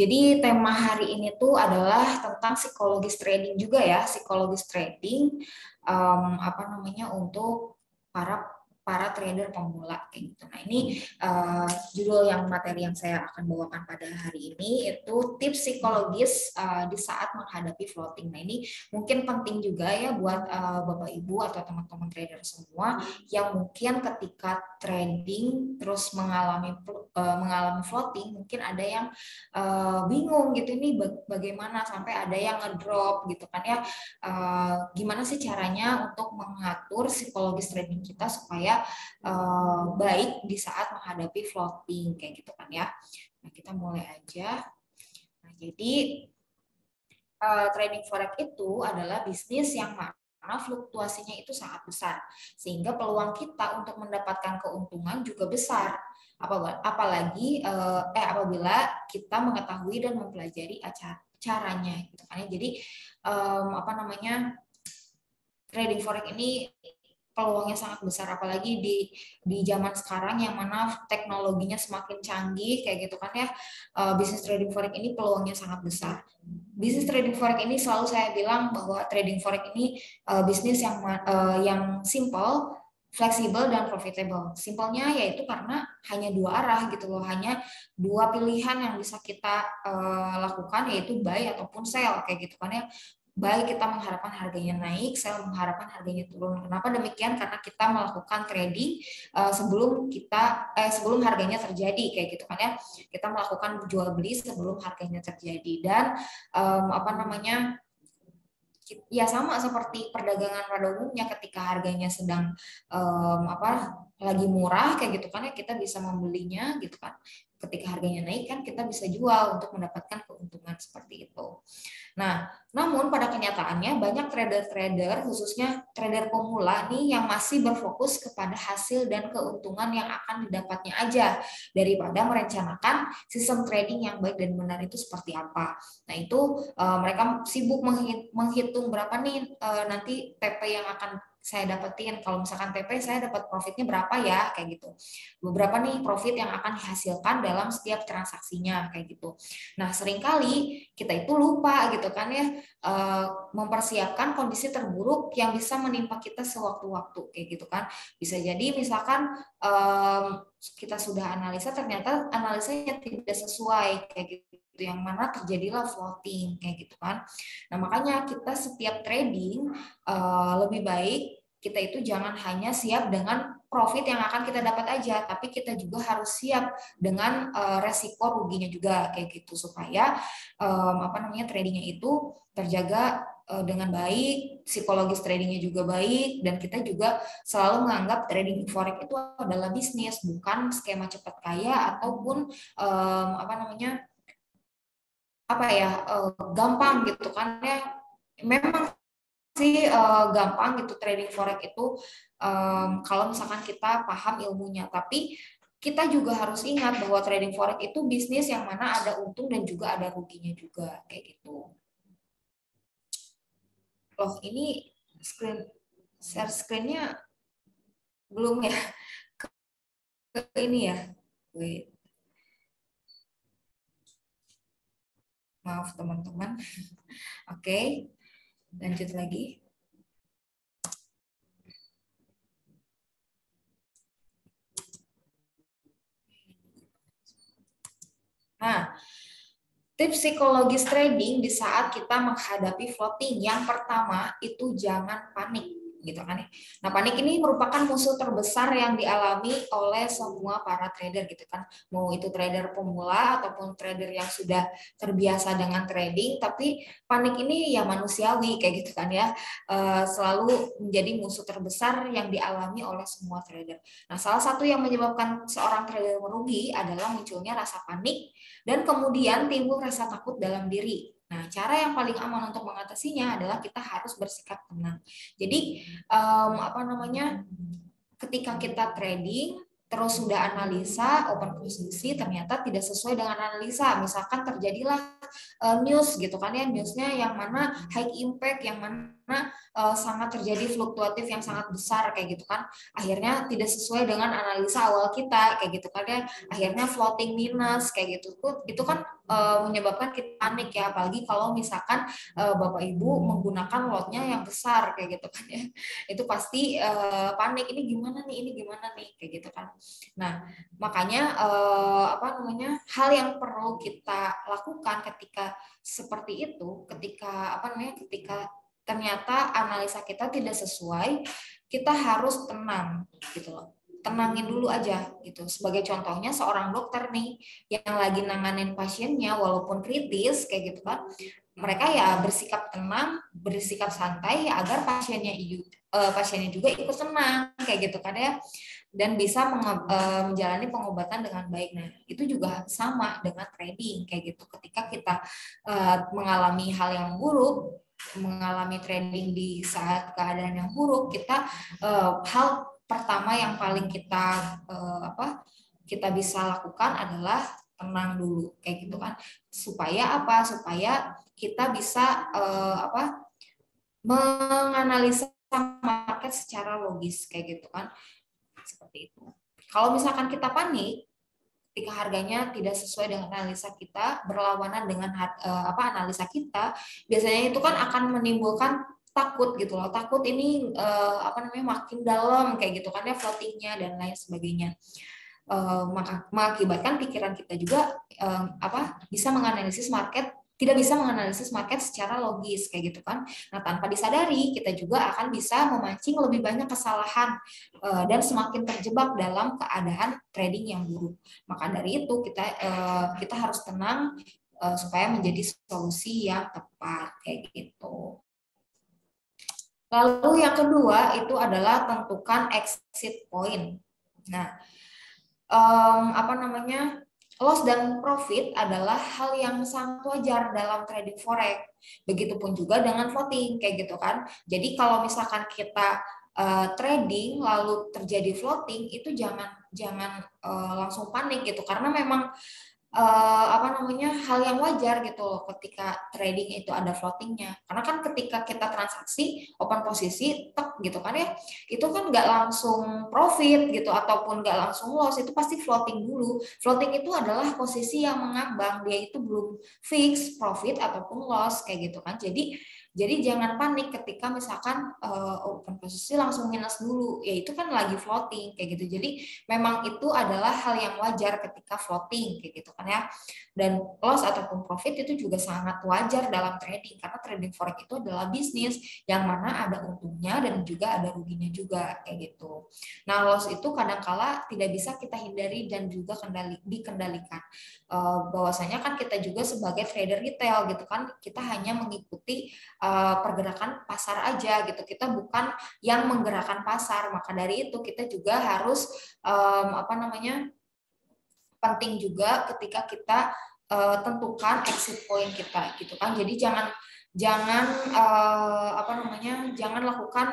Jadi tema hari ini tuh adalah tentang psikologis trading juga ya, psikologis trading apa namanya untuk para para trader pemula kayak gitu. Nah ini judul materi yang saya akan bawakan pada hari ini itu tips psikologis di saat menghadapi floating. Nah ini mungkin penting juga ya buat Bapak Ibu atau teman-teman trader semua yang mungkin ketika trading terus mengalami floating, mungkin ada yang bingung gitu ini bagaimana sampai ada yang ngedrop gitu kan ya. Gimana sih caranya untuk mengatur psikologis trading kita supaya baik di saat menghadapi floating kayak gitu kan ya. Nah, kita mulai aja. Nah, jadi trading forex itu adalah bisnis yang mana fluktuasinya itu sangat besar sehingga peluang kita untuk mendapatkan keuntungan juga besar. Apalagi apabila kita mengetahui dan mempelajari caranya gitu kan ya. Jadi apa namanya trading forex ini peluangnya sangat besar, apalagi di zaman sekarang yang mana teknologinya semakin canggih kayak gitu kan ya. Bisnis trading forex ini peluangnya sangat besar. Bisnis trading forex ini selalu saya bilang bahwa trading forex ini bisnis yang simple, fleksibel dan profitable. Simpelnya yaitu karena hanya dua arah gitu loh, hanya dua pilihan yang bisa kita lakukan, yaitu buy ataupun sell kayak gitu kan ya. Baik kita mengharapkan harganya naik, sell mengharapkan harganya turun. Kenapa demikian? Karena kita melakukan trading sebelum harganya terjadi kayak gitu kan ya. Kita melakukan jual beli sebelum harganya terjadi dan apa namanya? Ya sama seperti perdagangan pada umumnya, ketika harganya sedang lagi murah kayak gitu kan ya, kita bisa membelinya gitu kan. Ketika harganya naik kan kita bisa jual untuk mendapatkan keuntungan seperti itu. Nah, namun pada kenyataannya banyak trader-trader, khususnya trader pemula nih, yang masih berfokus kepada hasil dan keuntungan yang akan didapatnya aja daripada merencanakan sistem trading yang baik dan benar itu seperti apa. Nah, itu mereka sibuk menghitung berapa nih nanti TP yang akan saya dapetin. Kalau misalkan TP saya dapat profitnya berapa ya kayak gitu. Beberapa nih profit yang akan dihasilkan dalam setiap transaksinya kayak gitu. Nah, seringkali kita itu lupa gitu kan ya mempersiapkan kondisi terburuk yang bisa menimpa kita sewaktu-waktu kayak gitu kan. Bisa jadi misalkan kita sudah analisa, ternyata analisanya tidak sesuai kayak gitu, yang mana terjadilah floating kayak gitu kan. Nah, makanya kita setiap trading lebih baik kita itu jangan hanya siap dengan profit yang akan kita dapat aja, tapi kita juga harus siap dengan resiko ruginya juga kayak gitu, supaya tradingnya itu terjaga dengan baik, psikologis tradingnya juga baik, dan kita juga selalu menganggap trading forex itu adalah bisnis, bukan skema cepat kaya ataupun gampang gitu kan ya. Memang sih gampang gitu trading forex itu kalau misalkan kita paham ilmunya, tapi kita juga harus ingat bahwa trading forex itu bisnis yang mana ada untung dan juga ada ruginya juga kayak gitu. Loh, ini share screen-nya belum ya? Ke ini ya. Wait. Maaf teman-teman. Oke. Lanjut lagi. Nah, tips psikologis trading di saat kita menghadapi floating. Yang pertama itu jangan panik gitu kan ya. Nah, panik ini merupakan musuh terbesar yang dialami oleh semua para trader gitu kan. Mau itu trader pemula ataupun trader yang sudah terbiasa dengan trading, tapi panik ini ya manusiawi kayak gitu kan ya. Selalu menjadi musuh terbesar yang dialami oleh semua trader. Nah, salah satu yang menyebabkan seorang trader merugi adalah munculnya rasa panik dan kemudian timbul rasa takut dalam diri. Nah, cara yang paling aman untuk mengatasinya adalah kita harus bersikap tenang. Jadi, ketika kita trading, terus sudah analisa, open posisi, ternyata tidak sesuai dengan analisa. Misalkan terjadilah news gitu kan ya, newsnya yang mana high impact, yang mana sangat terjadi fluktuatif yang sangat besar kayak gitu kan. Akhirnya tidak sesuai dengan analisa awal kita kayak gitu kan ya. Akhirnya floating minus kayak gitu. Itu kan menyebabkan kita panik ya, apalagi kalau misalkan Bapak Ibu menggunakan lotnya yang besar kayak gitu kan ya. Itu pasti panik, ini gimana nih kayak gitu kan. Nah, makanya hal yang perlu kita lakukan ketika seperti itu, ketika ternyata analisa kita tidak sesuai, kita harus tenang gitu loh. Tenangin dulu aja gitu. Sebagai contohnya seorang dokter nih yang lagi nanganin pasiennya walaupun kritis kayak gitu kan, mereka ya bersikap tenang, bersikap santai ya agar pasiennya juga ikut tenang kayak gitu kan ya, dan bisa menjalani pengobatan dengan baik. Nah, itu juga sama dengan trading kayak gitu. Ketika kita mengalami hal yang buruk, mengalami trading di saat keadaan yang buruk, kita hal pertama yang paling kita bisa lakukan adalah tenang dulu kayak gitu kan. Supaya apa? Supaya kita bisa menganalisa market secara logis kayak gitu kan. Seperti itu. Kalau misalkan kita panik ketika harganya tidak sesuai dengan analisa kita, berlawanan dengan analisa kita, biasanya itu kan akan menimbulkan takut gitu loh. Takut ini makin dalam kayak gitu kan ya, floatingnya dan lain sebagainya. Maka mengakibatkan pikiran kita juga bisa menganalisis market, tidak bisa menganalisis market secara logis kayak gitu kan. Nah, tanpa disadari kita juga akan bisa memancing lebih banyak kesalahan dan semakin terjebak dalam keadaan trading yang buruk. Maka dari itu kita harus tenang supaya menjadi solusi yang tepat kayak gitu. Lalu yang kedua itu adalah tentukan exit point. Nah, loss dan profit adalah hal yang sangat wajar dalam trading forex. Begitupun juga dengan floating kayak gitu kan. Jadi kalau misalkan kita trading lalu terjadi floating, itu jangan langsung panik gitu, karena memang hal yang wajar gitu loh ketika trading itu ada floatingnya. Karena kan ketika kita transaksi open posisi tek gitu kan ya, itu kan nggak langsung profit gitu ataupun nggak langsung loss, itu pasti floating dulu. Floating itu adalah posisi yang mengambang, dia itu belum fix profit ataupun loss kayak gitu kan. Jadi jangan panik ketika misalkan open posisi langsung minus dulu, ya itu kan lagi floating kayak gitu. Jadi memang itu adalah hal yang wajar ketika floating kayak gitu kan ya. Dan loss ataupun profit itu juga sangat wajar dalam trading, karena trading forex itu adalah bisnis yang mana ada untungnya dan juga ada ruginya juga kayak gitu. Nah, loss itu kadangkala tidak bisa kita hindari dan juga dikendalikan. Bahwasanya kan kita juga sebagai trader retail gitu kan, kita hanya mengikuti pergerakan pasar aja gitu. Kita bukan yang menggerakkan pasar. Maka dari itu kita juga harus penting juga ketika kita tentukan exit point kita gitu kan. Jadi jangan lakukan,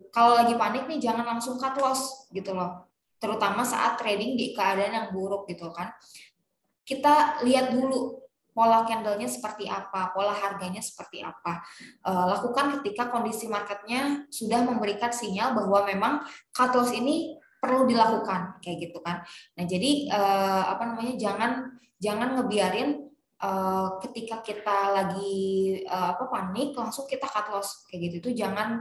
kalau lagi panik nih jangan langsung cut loss gitu loh. Terutama saat trading di keadaan yang buruk gitu kan. Kita lihat dulu pola candle-nya seperti apa, pola harganya seperti apa. Lakukan ketika kondisi marketnya sudah memberikan sinyal bahwa memang cut loss ini perlu dilakukan kayak gitu kan. Nah, jadi jangan ngebiarin ketika kita lagi panik langsung kita cut loss kayak gitu. Itu jangan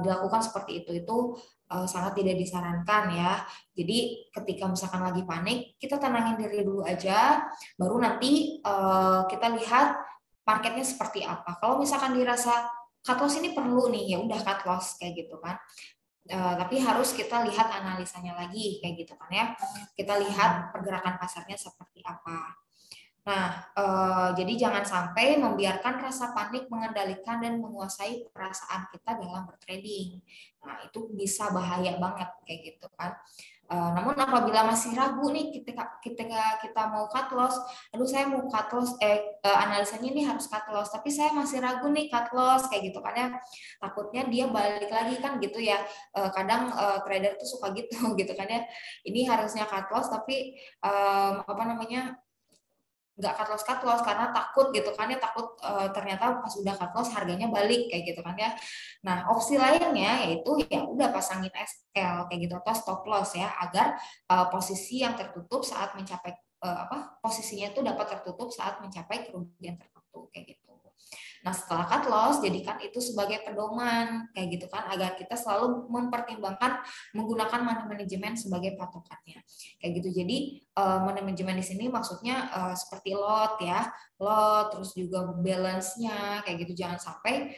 dilakukan seperti itu. Itu sangat tidak disarankan ya. Jadi ketika misalkan lagi panik, kita tenangin diri dulu aja, baru nanti kita lihat marketnya seperti apa. Kalau misalkan dirasa cut loss ini perlu nih, ya udah cut loss kayak gitu kan. Tapi harus kita lihat analisanya lagi kayak gitu kan ya. Kita lihat pergerakan pasarnya seperti apa. Nah, jadi jangan sampai membiarkan rasa panik mengendalikan dan menguasai perasaan kita dalam bertrading. Nah, itu bisa bahaya banget kayak gitu kan. Namun apabila masih ragu nih ketika kita mau cut loss, aduh saya mau cut loss, analisanya ini harus cut loss, tapi saya masih ragu nih cut loss kayak gitu kan ya. Takutnya dia balik lagi kan gitu ya. Kadang trader tuh suka gitu gitu kan ya. Ini harusnya cut loss tapi nggak cut loss karena takut gitu kan ya, takut ternyata pas udah cut loss harganya balik kayak gitu kan ya. Nah, opsi lainnya yaitu ya udah pasangin SL kayak gitu atau stop loss ya, agar posisi yang tertutup saat mencapai posisinya itu dapat tertutup saat mencapai kerugian tertentu kayak gitu. Nah, setelah cut loss, jadikan itu sebagai pedoman, kayak gitu kan, agar kita selalu mempertimbangkan menggunakan money management sebagai patokannya, kayak gitu. Jadi money management di sini maksudnya seperti lot ya, lot, terus juga balance-nya, kayak gitu. Jangan sampai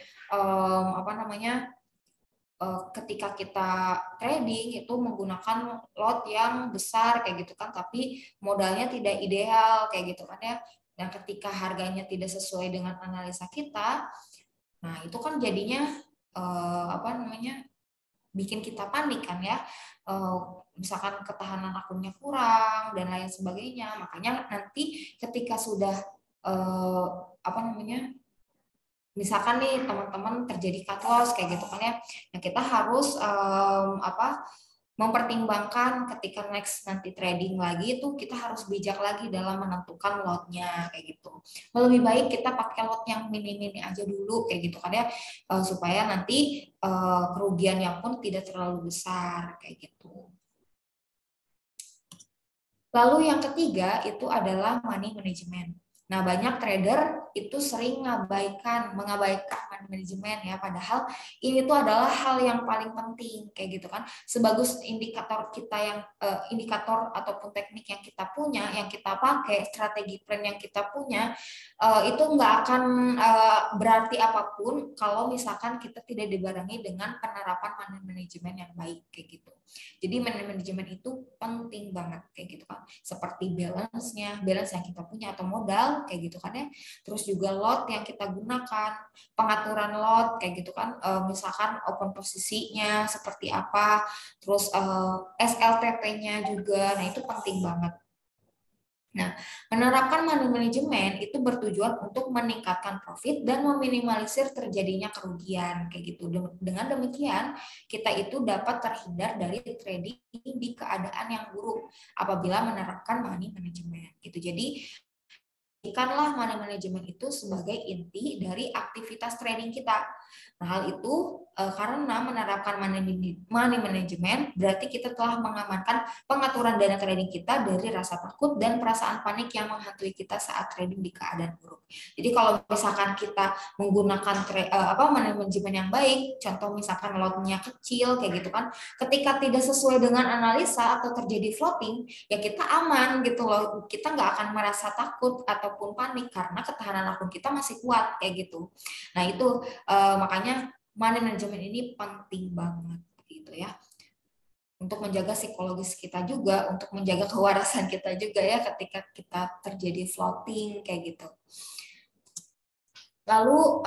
ketika kita trading itu menggunakan lot yang besar kayak gitu kan, tapi modalnya tidak ideal kayak gitu kan ya. Dan ketika harganya tidak sesuai dengan analisa kita, nah itu kan jadinya bikin kita panik kan ya. Misalkan ketahanan akunnya kurang dan lain sebagainya. Makanya nanti ketika sudah misalkan nih teman-teman terjadi cut loss kayak gitu kan ya, nah kita harus mempertimbangkan ketika next nanti trading lagi itu kita harus bijak lagi dalam menentukan lotnya kayak gitu. Lebih baik kita pakai lot yang mini-mini aja dulu kayak gitu kan ya, supaya nanti kerugiannya pun tidak terlalu besar kayak gitu. Lalu yang ketiga itu adalah money management. Nah, banyak trader itu sering mengabaikan money management ya, padahal ini tuh adalah hal yang paling penting kayak gitu kan. Sebagus indikator kita yang indikator ataupun teknik yang kita punya, yang kita pakai, strategi plan yang kita punya, itu nggak akan berarti apapun kalau misalkan kita tidak dibarengi dengan penerapan money management yang baik kayak gitu. Jadi money management itu penting banget kayak gitu kan. Seperti balance yang kita punya atau modal kayak gitu kan ya. Terus juga lot yang kita gunakan, pengaturan lot kayak gitu kan. Misalkan open posisinya seperti apa, terus SLTP-nya juga. Nah, itu penting banget. Nah, menerapkan money management itu bertujuan untuk meningkatkan profit dan meminimalisir terjadinya kerugian kayak gitu. Dengan demikian, kita itu dapat terhindar dari trading di keadaan yang buruk apabila menerapkan money management gitu. Jadi, jadikanlah money management itu sebagai inti dari aktivitas trading kita. Nah, hal itu karena menerapkan money management berarti kita telah mengamankan pengaturan dana trading kita dari rasa takut dan perasaan panik yang menghantui kita saat trading di keadaan buruk. Jadi kalau misalkan kita menggunakan money management yang baik, contoh misalkan lotnya kecil kayak gitu kan, ketika tidak sesuai dengan analisa atau terjadi floating, ya kita aman gitu loh. Kita nggak akan merasa takut ataupun panik karena ketahanan akun kita masih kuat kayak gitu. Nah, itu makanya money management ini penting banget gitu ya. Untuk menjaga psikologis kita juga, untuk menjaga kewarasan kita juga ya ketika kita terjadi floating kayak gitu. Lalu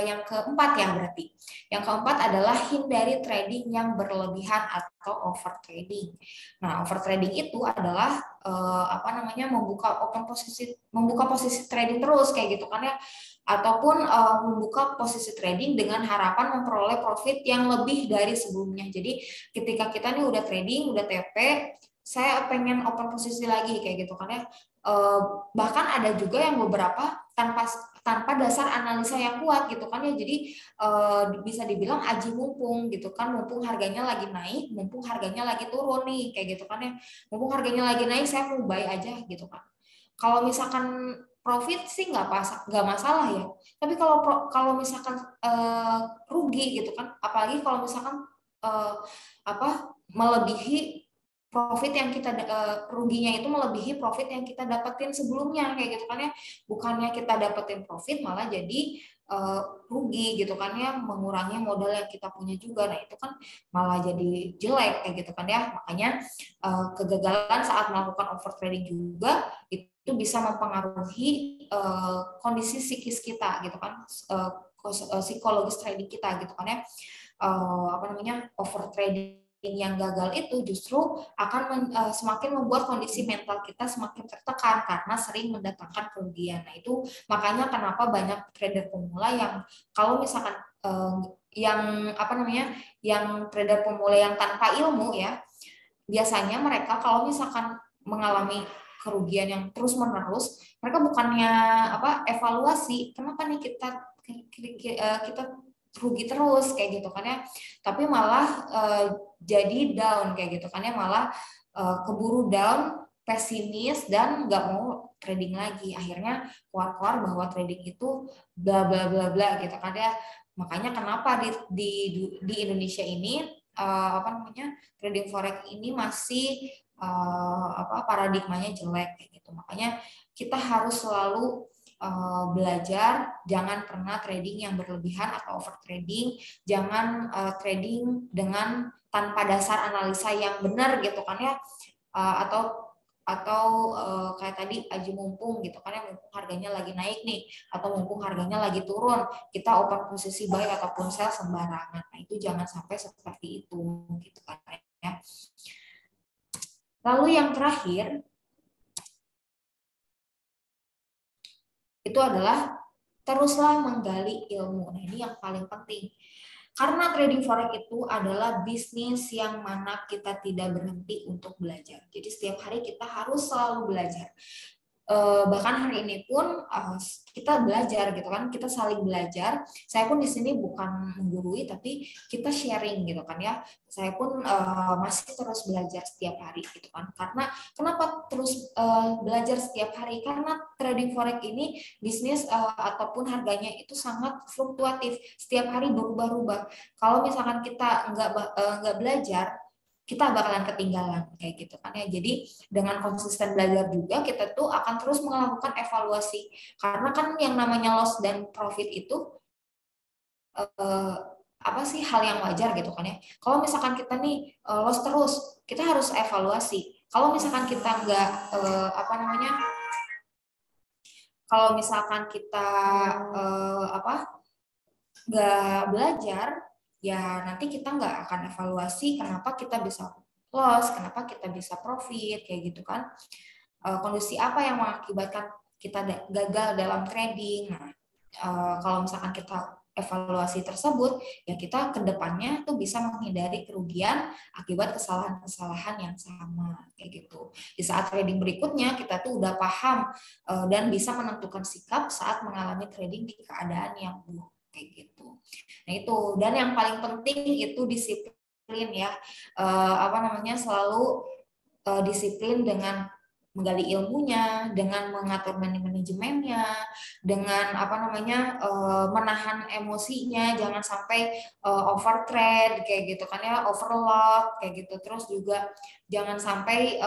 yang keempat ya berarti. Yang keempat adalah hindari trading yang berlebihan atau over trading. Nah, over trading itu adalah membuka posisi trading terus kayak gitu kan ya, ataupun membuka posisi trading dengan harapan memperoleh profit yang lebih dari sebelumnya. Jadi ketika kita nih udah trading, udah TP, saya pengen open posisi lagi kayak gitu kan ya. Bahkan ada juga yang beberapa tanpa dasar analisa yang kuat gitu kan ya. Jadi bisa dibilang aji mumpung gitu kan, mumpung harganya lagi naik, mumpung harganya lagi turun nih kayak gitu kan ya. Mumpung harganya lagi naik saya mau buy aja gitu kan. Kalau misalkan profit sih nggak masalah ya. Tapi kalau misalkan rugi gitu kan, apalagi kalau misalkan melebihi profit yang kita ruginya itu melebihi profit yang kita dapetin sebelumnya kayak gitu kan ya. Bukannya kita dapetin profit malah jadi rugi gitu kan ya, mengurangi modal yang kita punya juga. Nah, itu kan malah jadi jelek kayak gitu kan ya. Makanya kegagalan saat melakukan over trading juga itu bisa mempengaruhi kondisi psikis kita gitu kan, psikologis trading kita gitu kan ya. Over trading yang gagal itu justru akan semakin membuat kondisi mental kita semakin tertekan karena sering mendatangkan kerugian. Nah, itu makanya kenapa banyak trader pemula yang kalau misalkan yang trader pemula yang tanpa ilmu ya, biasanya mereka kalau misalkan mengalami kerugian yang terus menerus, mereka bukannya evaluasi kenapa nih kita rugi terus kayak gitu kan ya, tapi malah jadi down kayak gitu kan ya, malah keburu down, pesimis, dan nggak mau trading lagi. Akhirnya keluar-keluar bahwa trading itu bla bla bla bla gitu kan ya. Makanya kenapa di Indonesia ini trading forex ini masih paradigmanya jelek kayak gitu. Makanya kita harus selalu belajar, jangan pernah trading yang berlebihan atau over trading, jangan trading dengan tanpa dasar analisa yang benar gitu kan ya, atau kayak tadi aji mumpung gitu kan ya, mumpung harganya lagi naik nih atau mumpung harganya lagi turun kita open posisi buy ataupun sell sembarangan. Nah, itu jangan sampai seperti itu gitu kan ya. Lalu yang terakhir itu adalah teruslah menggali ilmu. Nah, ini yang paling penting. Karena trading forex itu adalah bisnis yang mana kita tidak berhenti untuk belajar. Jadi setiap hari kita harus selalu belajar. Bahkan hari ini pun kita belajar gitu kan, kita saling belajar. Saya pun di sini bukan menggurui tapi kita sharing gitu kan ya. Saya pun masih terus belajar setiap hari gitu kan. Karena kenapa terus belajar setiap hari? Karena trading forex ini bisnis ataupun harganya itu sangat fluktuatif, setiap hari berubah-ubah. Kalau misalkan kita nggak belajar, kita bakalan ketinggalan kayak gitu kan ya. Jadi dengan konsisten belajar juga kita tuh akan terus melakukan evaluasi, karena kan yang namanya loss dan profit itu hal yang wajar gitu kan ya. Kalau misalkan kita nih loss terus, kita harus evaluasi. Kalau misalkan kita nggak kalau misalkan kita nggak belajar, ya nanti kita nggak akan evaluasi kenapa kita bisa loss, kenapa kita bisa profit kayak gitu kan. Kondisi apa yang mengakibatkan kita gagal dalam trading. Nah, kalau misalkan kita evaluasi tersebut, ya kita ke depannya tuh bisa menghindari kerugian akibat kesalahan-kesalahan yang sama kayak gitu. Di saat trading berikutnya kita tuh udah paham dan bisa menentukan sikap saat mengalami trading di keadaan yang buruk kayak gitu. Nah, itu, dan yang paling penting itu disiplin ya. Selalu disiplin dengan menggali ilmunya, dengan mengatur manajemennya, dengan menahan emosinya, jangan sampai over trade kayak gitu kan ya, overload kayak gitu. Terus juga jangan sampai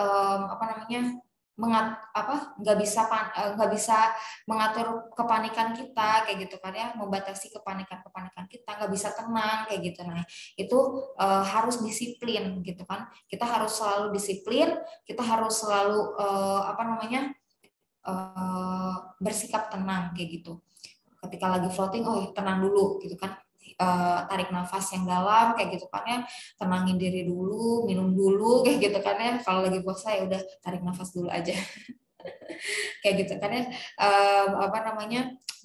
nggak bisa mengatur kepanikan kita kayak gitu kan ya, membatasi kepanikan kita, nggak bisa tenang kayak gitu. Nah, itu harus disiplin gitu kan. Kita harus selalu disiplin, kita harus selalu bersikap tenang kayak gitu. Ketika lagi floating, tenang dulu gitu kan. Tarik nafas yang dalam kayak gitu kan ya, tenangin diri dulu, minum dulu kayak gitu kan ya. Kalau lagi puasa ya udah tarik nafas dulu aja. Kayak gitu kan ya.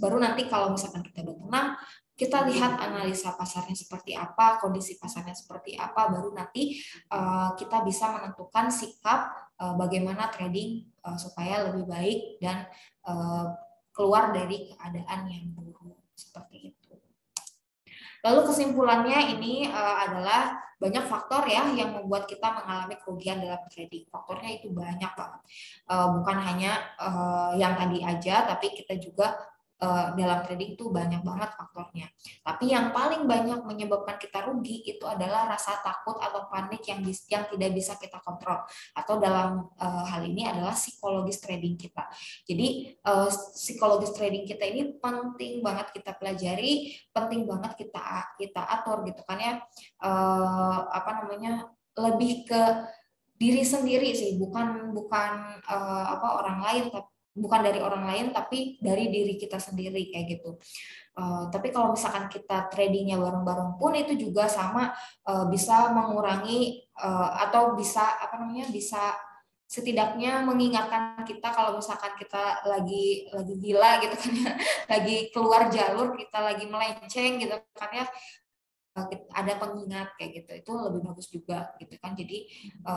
Baru nanti kalau misalkan kita udah tenang, kita lihat analisa pasarnya seperti apa, kondisi pasarnya seperti apa, baru nanti kita bisa menentukan sikap bagaimana trading supaya lebih baik dan keluar dari keadaan yang buruk seperti itu. Lalu kesimpulannya ini adalah banyak faktor ya yang membuat kita mengalami kerugian dalam trading. Faktornya itu banyak banget. Bukan hanya yang tadi aja, tapi kita juga dalam trading itu banyak banget faktornya. Tapi yang paling banyak menyebabkan kita rugi itu adalah rasa takut atau panik yang tidak bisa kita kontrol. Atau dalam hal ini adalah psikologis trading kita. Jadi psikologis trading kita ini penting banget kita pelajari, penting banget kita atur gitu kan ya. Lebih ke diri sendiri sih, bukan orang lain, bukan dari orang lain, tapi dari diri kita sendiri kayak gitu. Tapi kalau misalkan kita tradingnya bareng-bareng pun itu juga sama, bisa mengurangi atau bisa bisa setidaknya mengingatkan kita kalau misalkan kita lagi gila gitu kan ya, lagi keluar jalur, kita lagi melenceng gitu kan ya, ada pengingat kayak gitu, itu lebih bagus juga gitu kan. Jadi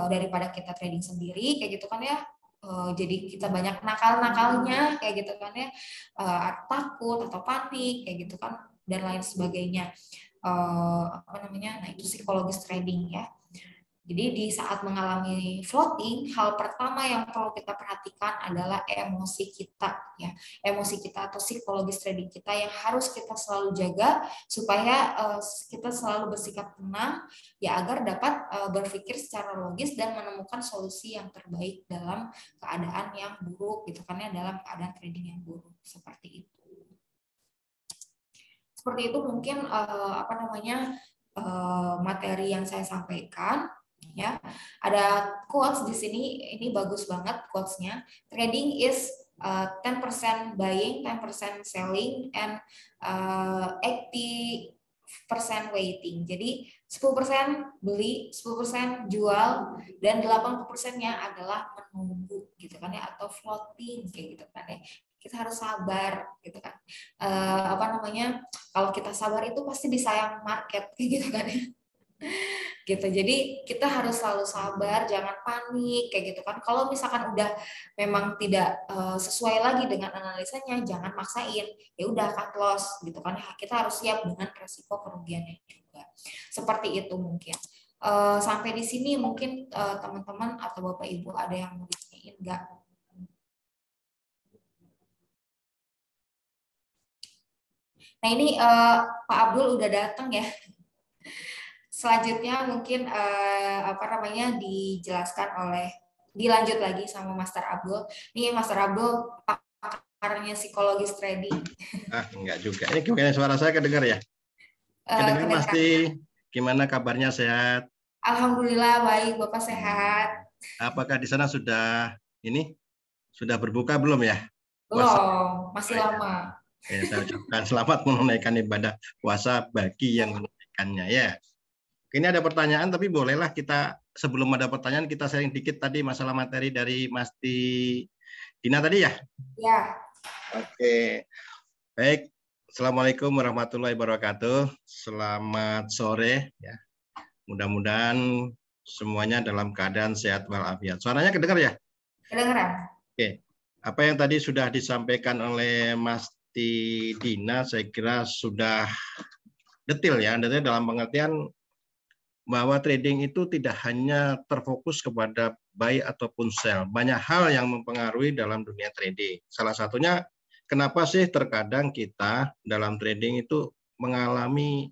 daripada kita trading sendiri kayak gitu kan ya, jadi kita banyak nakal-nakalnya kayak gitu kan ya, takut atau panik kayak gitu kan, dan lain sebagainya. Apa namanya, nah itu psikologis trading ya. Jadi di saat mengalami floating, hal pertama yang perlu kita perhatikan adalah emosi kita ya. Emosi kita atau psikologis trading kita yang harus kita selalu jaga supaya kita selalu bersikap tenang ya, agar dapat berpikir secara logis dan menemukan solusi yang terbaik dalam keadaan yang buruk gitu kan ya, dalam keadaan trading yang buruk seperti itu. Seperti itu mungkin apa namanya materi yang saya sampaikan. Ya, ada quotes di sini, ini bagus banget quotesnya. Trading is 10% buying, 10% selling, and 80% waiting. Jadi 10% beli, 10% jual, dan 80%-nya adalah menunggu gitu kan ya, atau floating kayak gitu kan ya. Kita harus sabar gitu kan. Apa namanya? Kalau kita sabar itu pasti disayang market kayak gitu kan ya. Gitu. Jadi kita harus selalu sabar, jangan panik kayak gitu kan. Kalau misalkan udah memang tidak sesuai lagi dengan analisanya, jangan maksain. Ya udah cut loss gitu kan. Kita harus siap dengan resiko kerugiannya juga. Seperti itu mungkin. Sampai di sini mungkin teman-teman atau Bapak Ibu ada yang mau ditanyain enggak? Nah ini Pak Abdul udah datang ya. Selanjutnya mungkin apa namanya dilanjut lagi sama Master Abdul. Nih Master Abdul pakarnya psikologis trading. Enggak juga. Ini gimana, suara saya kedengar ya? Kedengar pasti. Gimana kabarnya, sehat? Alhamdulillah baik, Bapak sehat. Apakah di sana sudah berbuka belum ya? Belum, masih lama. Ya, saya ucapkan selamat menunaikan ibadah puasa bagi yang menunaikannya ya. Ini ada pertanyaan, tapi bolehlah kita sebelum ada pertanyaan kita sharing dikit tadi masalah materi dari Mas Dina tadi ya? Ya. Oke, baik. Assalamualaikum warahmatullahi wabarakatuh. Selamat sore ya. Mudah-mudahan semuanya dalam keadaan sehat walafiat. Suaranya kedengar ya? Kedengaran. Oke. Apa yang tadi sudah disampaikan oleh Mas Dina, saya kira sudah detail ya. Detail dalam pengertian bahwa trading itu tidak hanya terfokus kepada buy ataupun sell. Banyak hal yang mempengaruhi dalam dunia trading. Salah satunya, kenapa sih terkadang kita dalam trading itu mengalami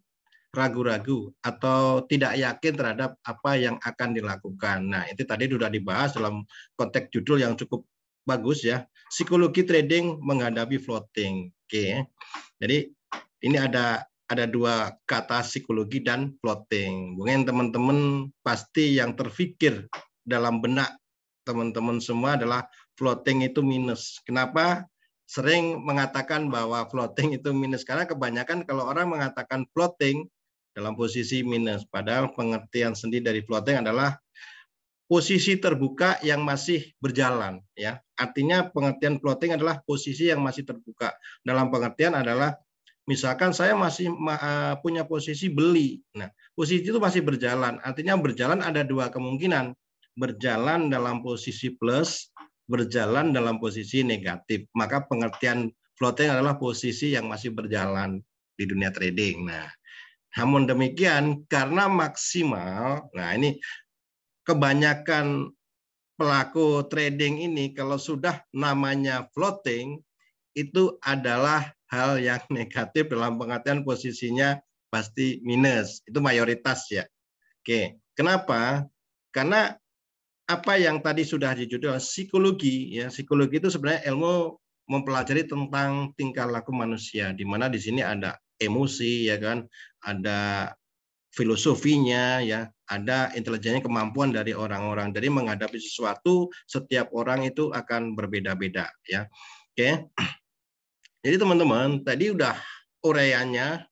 ragu-ragu atau tidak yakin terhadap apa yang akan dilakukan. Nah, itu tadi sudah dibahas dalam konteks judul yang cukup bagus ya. Psikologi trading menghadapi floating. Oke. Jadi ini ada dua kata, psikologi dan floating. Mungkin teman-teman pasti yang terfikir dalam benak teman-teman semua adalah floating itu minus. Kenapa sering mengatakan bahwa floating itu minus? Karena kebanyakan kalau orang mengatakan floating dalam posisi minus, padahal pengertian sendiri dari floating adalah posisi terbuka yang masih berjalan ya. Artinya pengertian floating adalah posisi yang masih terbuka. Dalam pengertian adalah misalkan saya masih punya posisi beli. Nah, posisi itu masih berjalan. Artinya berjalan ada dua kemungkinan. Berjalan dalam posisi plus, berjalan dalam posisi negatif. Maka pengertian floating adalah posisi yang masih berjalan di dunia trading. Nah, namun demikian karena maksimal, nah ini kebanyakan pelaku trading ini kalau sudah namanya floating itu adalah hal yang negatif dalam pengertian posisinya pasti minus. Itu mayoritas ya. Oke, kenapa? Karena apa yang tadi sudah dijudul psikologi ya. Psikologi itu sebenarnya ilmu mempelajari tentang tingkah laku manusia, di mana di sini ada emosi ya kan, ada filosofinya ya, ada intelijennya, kemampuan dari orang-orang. Jadi menghadapi sesuatu setiap orang itu akan berbeda-beda ya. Oke. Jadi teman-teman, tadi udah uraiannya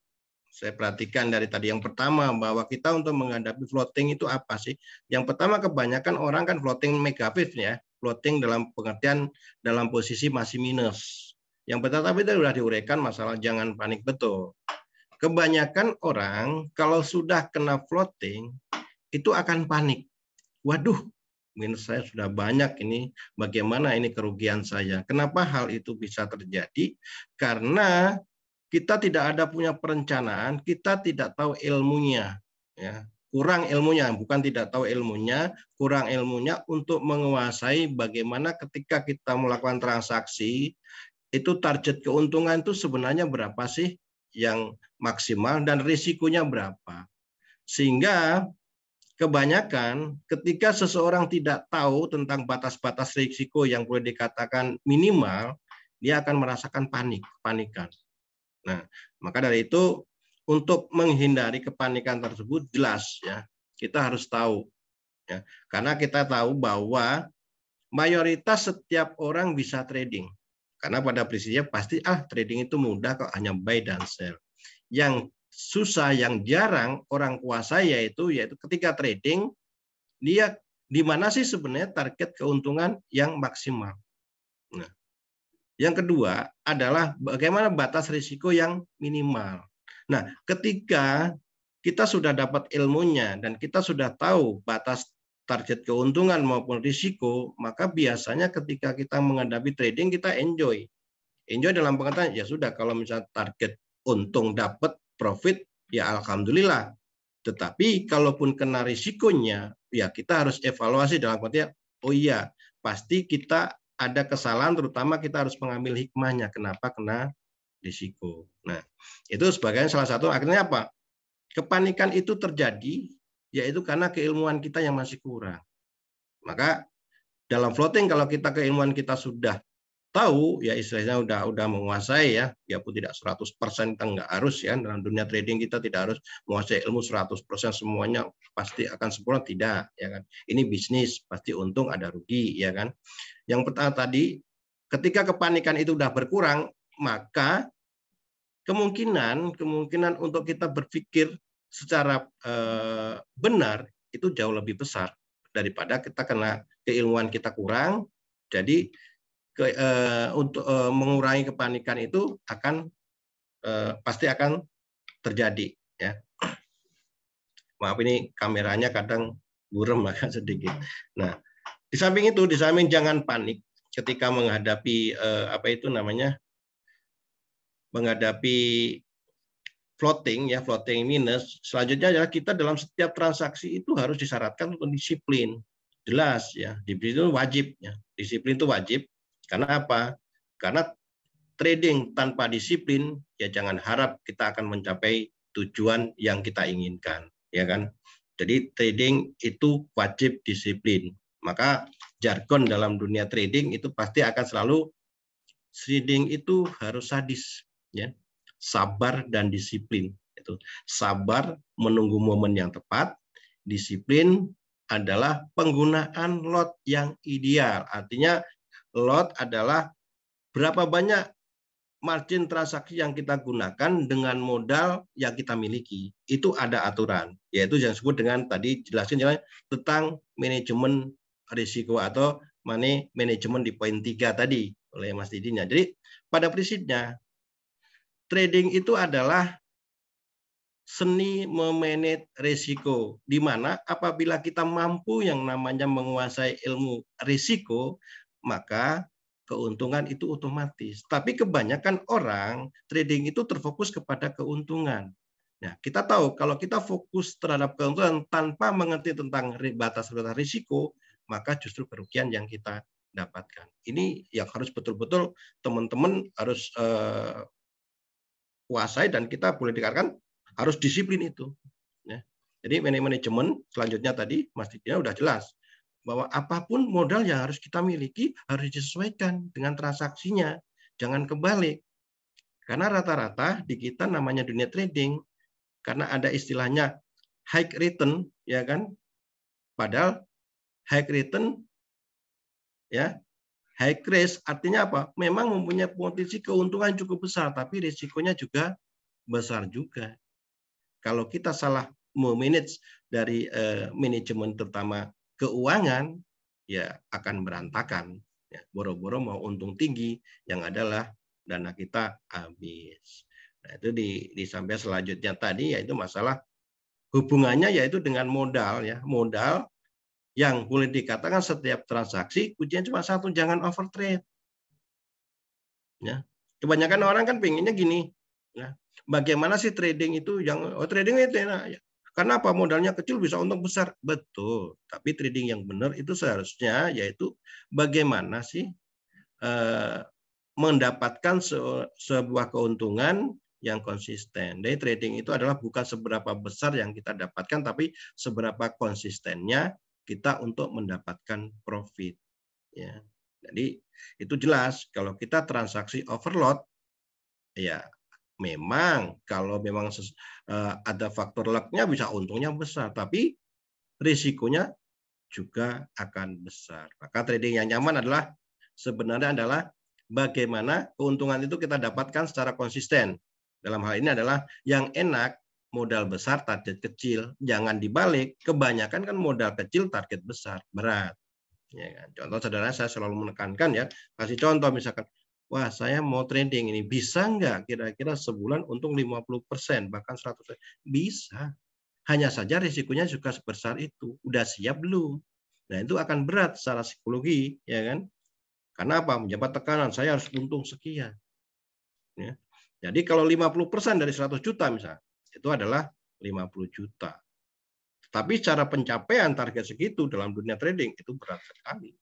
saya perhatikan dari tadi yang pertama bahwa kita untuk menghadapi floating itu apa sih? Yang pertama kebanyakan orang kan floating negatif ya, floating dalam pengertian dalam posisi masih minus. Yang pertama tapi tadi sudah diuraikan masalah jangan panik, betul. Kebanyakan orang kalau sudah kena floating itu akan panik. Waduh, minus saya sudah banyak ini, bagaimana ini kerugian saya. Kenapa hal itu bisa terjadi? Karena kita tidak ada punya perencanaan, kita tidak tahu ilmunya, ya. Kurang ilmunya, bukan tidak tahu ilmunya, kurang ilmunya untuk menguasai bagaimana ketika kita melakukan transaksi, itu target keuntungan itu sebenarnya berapa sih yang maksimal dan risikonya berapa. Sehingga kebanyakan ketika seseorang tidak tahu tentang batas-batas risiko yang boleh dikatakan minimal, dia akan merasakan panikan. Nah, maka dari itu untuk menghindari kepanikan tersebut jelas ya, kita harus tahu ya. Karena kita tahu bahwa mayoritas setiap orang bisa trading. Karena pada prinsipnya pasti trading itu mudah kok, hanya buy dan sell. Yang susah, yang jarang orang kuasai yaitu ketika trading dia di mana sih sebenarnya target keuntungan yang maksimal. Nah, yang kedua adalah bagaimana batas risiko yang minimal. Nah, ketika kita sudah dapat ilmunya dan kita sudah tahu batas target keuntungan maupun risiko, maka biasanya ketika kita menghadapi trading kita enjoy. Enjoy dalam pengertian ya sudah, kalau misalnya target untung dapat profit ya alhamdulillah. Tetapi kalaupun kena risikonya ya kita harus evaluasi dalam pengertian oh iya pasti kita ada kesalahan, terutama kita harus mengambil hikmahnya kenapa kena risiko. Nah, itu sebagai salah satu akhirnya apa? Kepanikan itu terjadi yaitu karena keilmuan kita yang masih kurang. Maka dalam floating kalau kita keilmuan kita sudah tahu ya istilahnya udah menguasai ya, ya pun tidak 100% kita nggak harus ya, dalam dunia trading kita tidak harus menguasai ilmu 100% semuanya pasti akan sempurna, tidak ya kan. Ini bisnis, pasti untung ada rugi ya kan. Yang pertama tadi ketika kepanikan itu udah berkurang, maka kemungkinan untuk kita berpikir secara benar itu jauh lebih besar daripada kita kena keilmuan kita kurang. Jadi untuk mengurangi kepanikan itu akan pasti akan terjadi ya. Maaf ini kameranya kadang buram agak sedikit. Nah, di samping itu, di samping jangan panik ketika menghadapi menghadapi floating ya, floating minus. Selanjutnya adalah kita dalam setiap transaksi itu harus disyaratkan untuk disiplin. Jelas ya, disiplin itu wajib ya. Disiplin itu wajib. Karena apa? Karena trading tanpa disiplin ya jangan harap kita akan mencapai tujuan yang kita inginkan, ya kan? Jadi trading itu wajib disiplin. Maka jargon dalam dunia trading itu pasti akan selalu trading itu harus sadis, ya. Sabar dan disiplin. Itu sabar menunggu momen yang tepat, disiplin adalah penggunaan lot yang ideal. Artinya lot adalah berapa banyak margin transaksi yang kita gunakan dengan modal yang kita miliki. Itu ada aturan, yaitu yang disebut dengan tadi jelasin tentang manajemen risiko atau money management di poin 3 tadi oleh Mas Didinya. Jadi pada prinsipnya trading itu adalah seni memanage risiko, di mana apabila kita mampu yang namanya menguasai ilmu risiko, maka keuntungan itu otomatis. Tapi kebanyakan orang trading itu terfokus kepada keuntungan. Nah, kita tahu kalau kita fokus terhadap keuntungan tanpa mengerti tentang batas-batas risiko, maka justru kerugian yang kita dapatkan. Ini yang harus betul-betul teman-teman harus kuasai dan kita boleh dikatakan harus disiplin itu. Ya. Jadi manajemen selanjutnya tadi Mas Didina udah jelas bahwa apapun modal yang harus kita miliki harus disesuaikan dengan transaksinya, jangan kebalik. Karena rata-rata di kita namanya dunia trading, karena ada istilahnya high return, ya kan? Padahal high return, ya, high risk artinya apa? Memang mempunyai potensi keuntungan cukup besar, tapi risikonya juga besar juga. Kalau kita salah memanage dari manajemen terutama keuangan, ya akan berantakan. Ya, boro-boro mau untung tinggi, yang adalah dana kita habis. Nah, itu disampaikan selanjutnya tadi yaitu masalah hubungannya yaitu dengan modal ya. Modal yang boleh dikatakan setiap transaksi kuncinya cuma satu, jangan overtrade. Ya. Kebanyakan orang kan pengennya gini, ya. Bagaimana sih trading itu yang trading itu enak. Karena apa? Modalnya kecil bisa untung besar. Betul. Tapi trading yang benar itu seharusnya yaitu bagaimana sih mendapatkan sebuah keuntungan yang konsisten. Jadi trading itu adalah bukan seberapa besar yang kita dapatkan, tapi seberapa konsistennya kita untuk mendapatkan profit. Ya. Jadi itu jelas kalau kita transaksi overload, ya memang kalau memang ada faktor luck-nya bisa untungnya besar, tapi risikonya juga akan besar. Maka trading yang nyaman adalah sebenarnya adalah bagaimana keuntungan itu kita dapatkan secara konsisten. Dalam hal ini adalah yang enak modal besar target kecil, jangan dibalik. Kebanyakan kan modal kecil target besar, berat. Ya kan? Contoh sederhana saya selalu menekankan ya, kasih contoh misalkan, wah saya mau trading ini bisa nggak kira-kira sebulan untung 50% bahkan 100%? Bisa. Hanya saja risikonya juga sebesar itu. Udah siap belum? Nah itu akan berat secara psikologi, ya kan? Karena apa? Menjabat tekanan, saya harus untung sekian. Ya. Jadi kalau 50% dari 100 juta misalnya, itu adalah 50 juta. Tapi cara pencapaian target segitu dalam dunia trading itu berat sekali.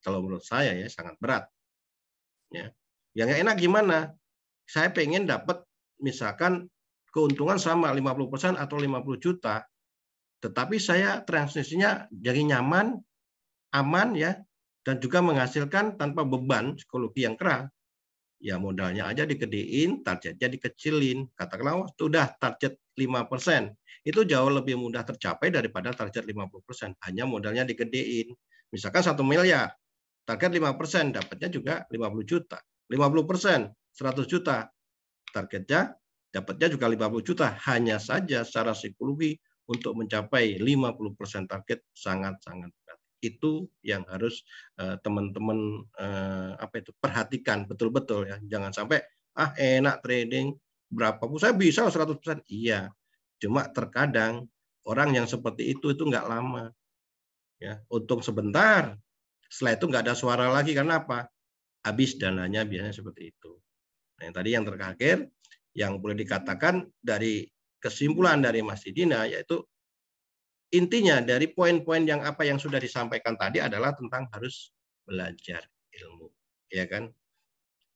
Kalau menurut saya ya sangat berat. Ya. Yang enak gimana? Saya pengen dapat misalkan keuntungan sama 50% atau 50 juta. Tetapi saya transisinya jadi nyaman, aman ya, dan juga menghasilkan tanpa beban psikologi yang keras. Ya modalnya aja digedein, targetnya dikecilin. Katakanlah sudah target 5%. Itu jauh lebih mudah tercapai daripada target 50%. Hanya modalnya digedein. Misalkan 1 miliar, target 5%, dapatnya juga 50 juta. 50%, 100 juta. Targetnya dapatnya juga 50 juta. Hanya saja secara psikologi untuk mencapai 50% target sangat-sangat berat. Itu yang harus teman-teman perhatikan betul-betul ya. Jangan sampai enak trading berapa pun saya bisa 100%. Iya. Cuma terkadang orang yang seperti itu nggak lama. Ya, untung sebentar. Setelah itu nggak ada suara lagi karena apa? Habis dananya biasanya seperti itu. Nah, yang tadi yang terakhir yang boleh dikatakan dari kesimpulan dari Mas Didina yaitu intinya dari poin-poin yang apa yang sudah disampaikan tadi adalah tentang harus belajar ilmu, ya kan?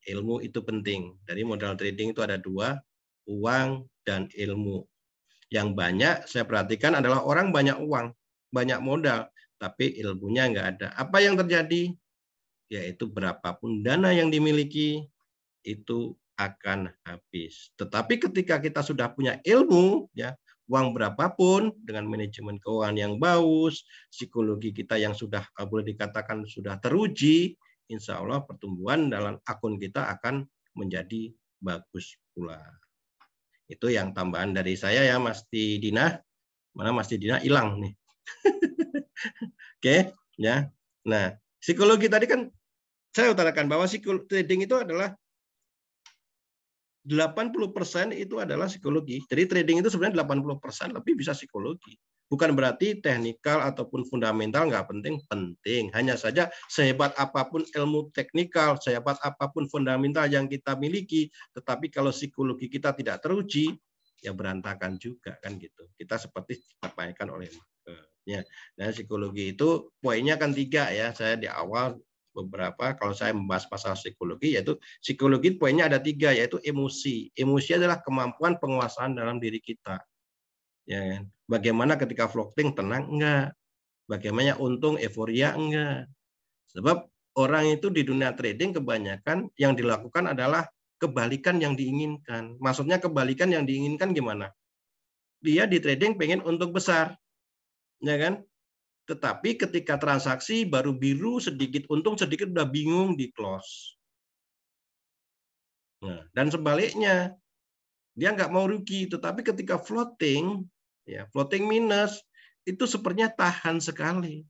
Ilmu itu penting. Dari modal trading itu ada dua, uang dan ilmu. Yang banyak saya perhatikan adalah orang banyak uang, banyak modal, tapi ilmunya nggak ada. Apa yang terjadi? Yaitu berapapun dana yang dimiliki itu akan habis. Tetapi ketika kita sudah punya ilmu, ya uang berapapun dengan manajemen keuangan yang bagus, psikologi kita yang sudah boleh dikatakan sudah teruji, insya Allah pertumbuhan dalam akun kita akan menjadi bagus pula. Itu yang tambahan dari saya ya Mas Dina. Mana Mas Dina hilang nih. Oke, ya. Nah, psikologi tadi kan saya utarakan bahwa trading itu adalah 80% itu adalah psikologi. Jadi trading itu sebenarnya 80% lebih bisa psikologi. Bukan berarti teknikal ataupun fundamental nggak penting, penting. Hanya saja sehebat apapun ilmu teknikal, sehebat apapun fundamental yang kita miliki, tetapi kalau psikologi kita tidak teruji, ya berantakan juga kan gitu. Kita seperti disampaikan oleh ya. Nah, psikologi itu poinnya kan 3 ya. Saya di awal beberapa kalau saya membahas masalah psikologi yaitu psikologi poinnya ada 3 yaitu emosi. Emosi adalah kemampuan penguasaan dalam diri kita. Ya, bagaimana ketika floating tenang enggak? Bagaimana untung euforia enggak? Sebab orang itu di dunia trading kebanyakan yang dilakukan adalah kebalikan yang diinginkan. Maksudnya kebalikan yang diinginkan gimana? Dia di trading pengen untung besar. Ya kan? Tetapi ketika transaksi baru biru sedikit untung sedikit udah bingung di close. Nah, dan sebaliknya dia nggak mau rugi, tetapi ketika floating, ya floating minus itu sepertinya tahan sekali.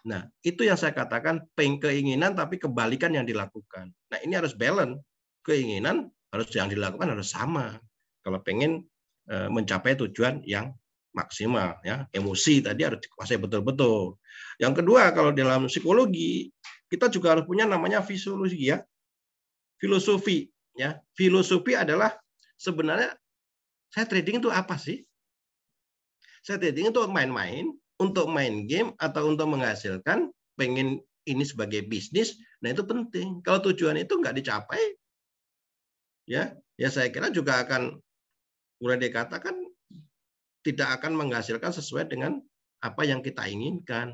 Nah, itu yang saya katakan keinginan tapi kebalikan yang dilakukan. Nah, ini harus balance. Keinginan harus yang dilakukan harus sama. Kalau pengen mencapai tujuan yang maksimal ya. Emosi tadi harus dikuasai betul-betul. Yang kedua, kalau dalam psikologi kita juga harus punya namanya fisiologi ya. Filosofi ya. Filosofi adalah sebenarnya saya trading itu apa sih? Saya trading itu main-main, untuk main game atau untuk menghasilkan, pengen ini sebagai bisnis. Nah, itu penting. Kalau tujuan itu nggak dicapai, ya saya kira juga akan mulai dikatakan tidak akan menghasilkan sesuai dengan apa yang kita inginkan.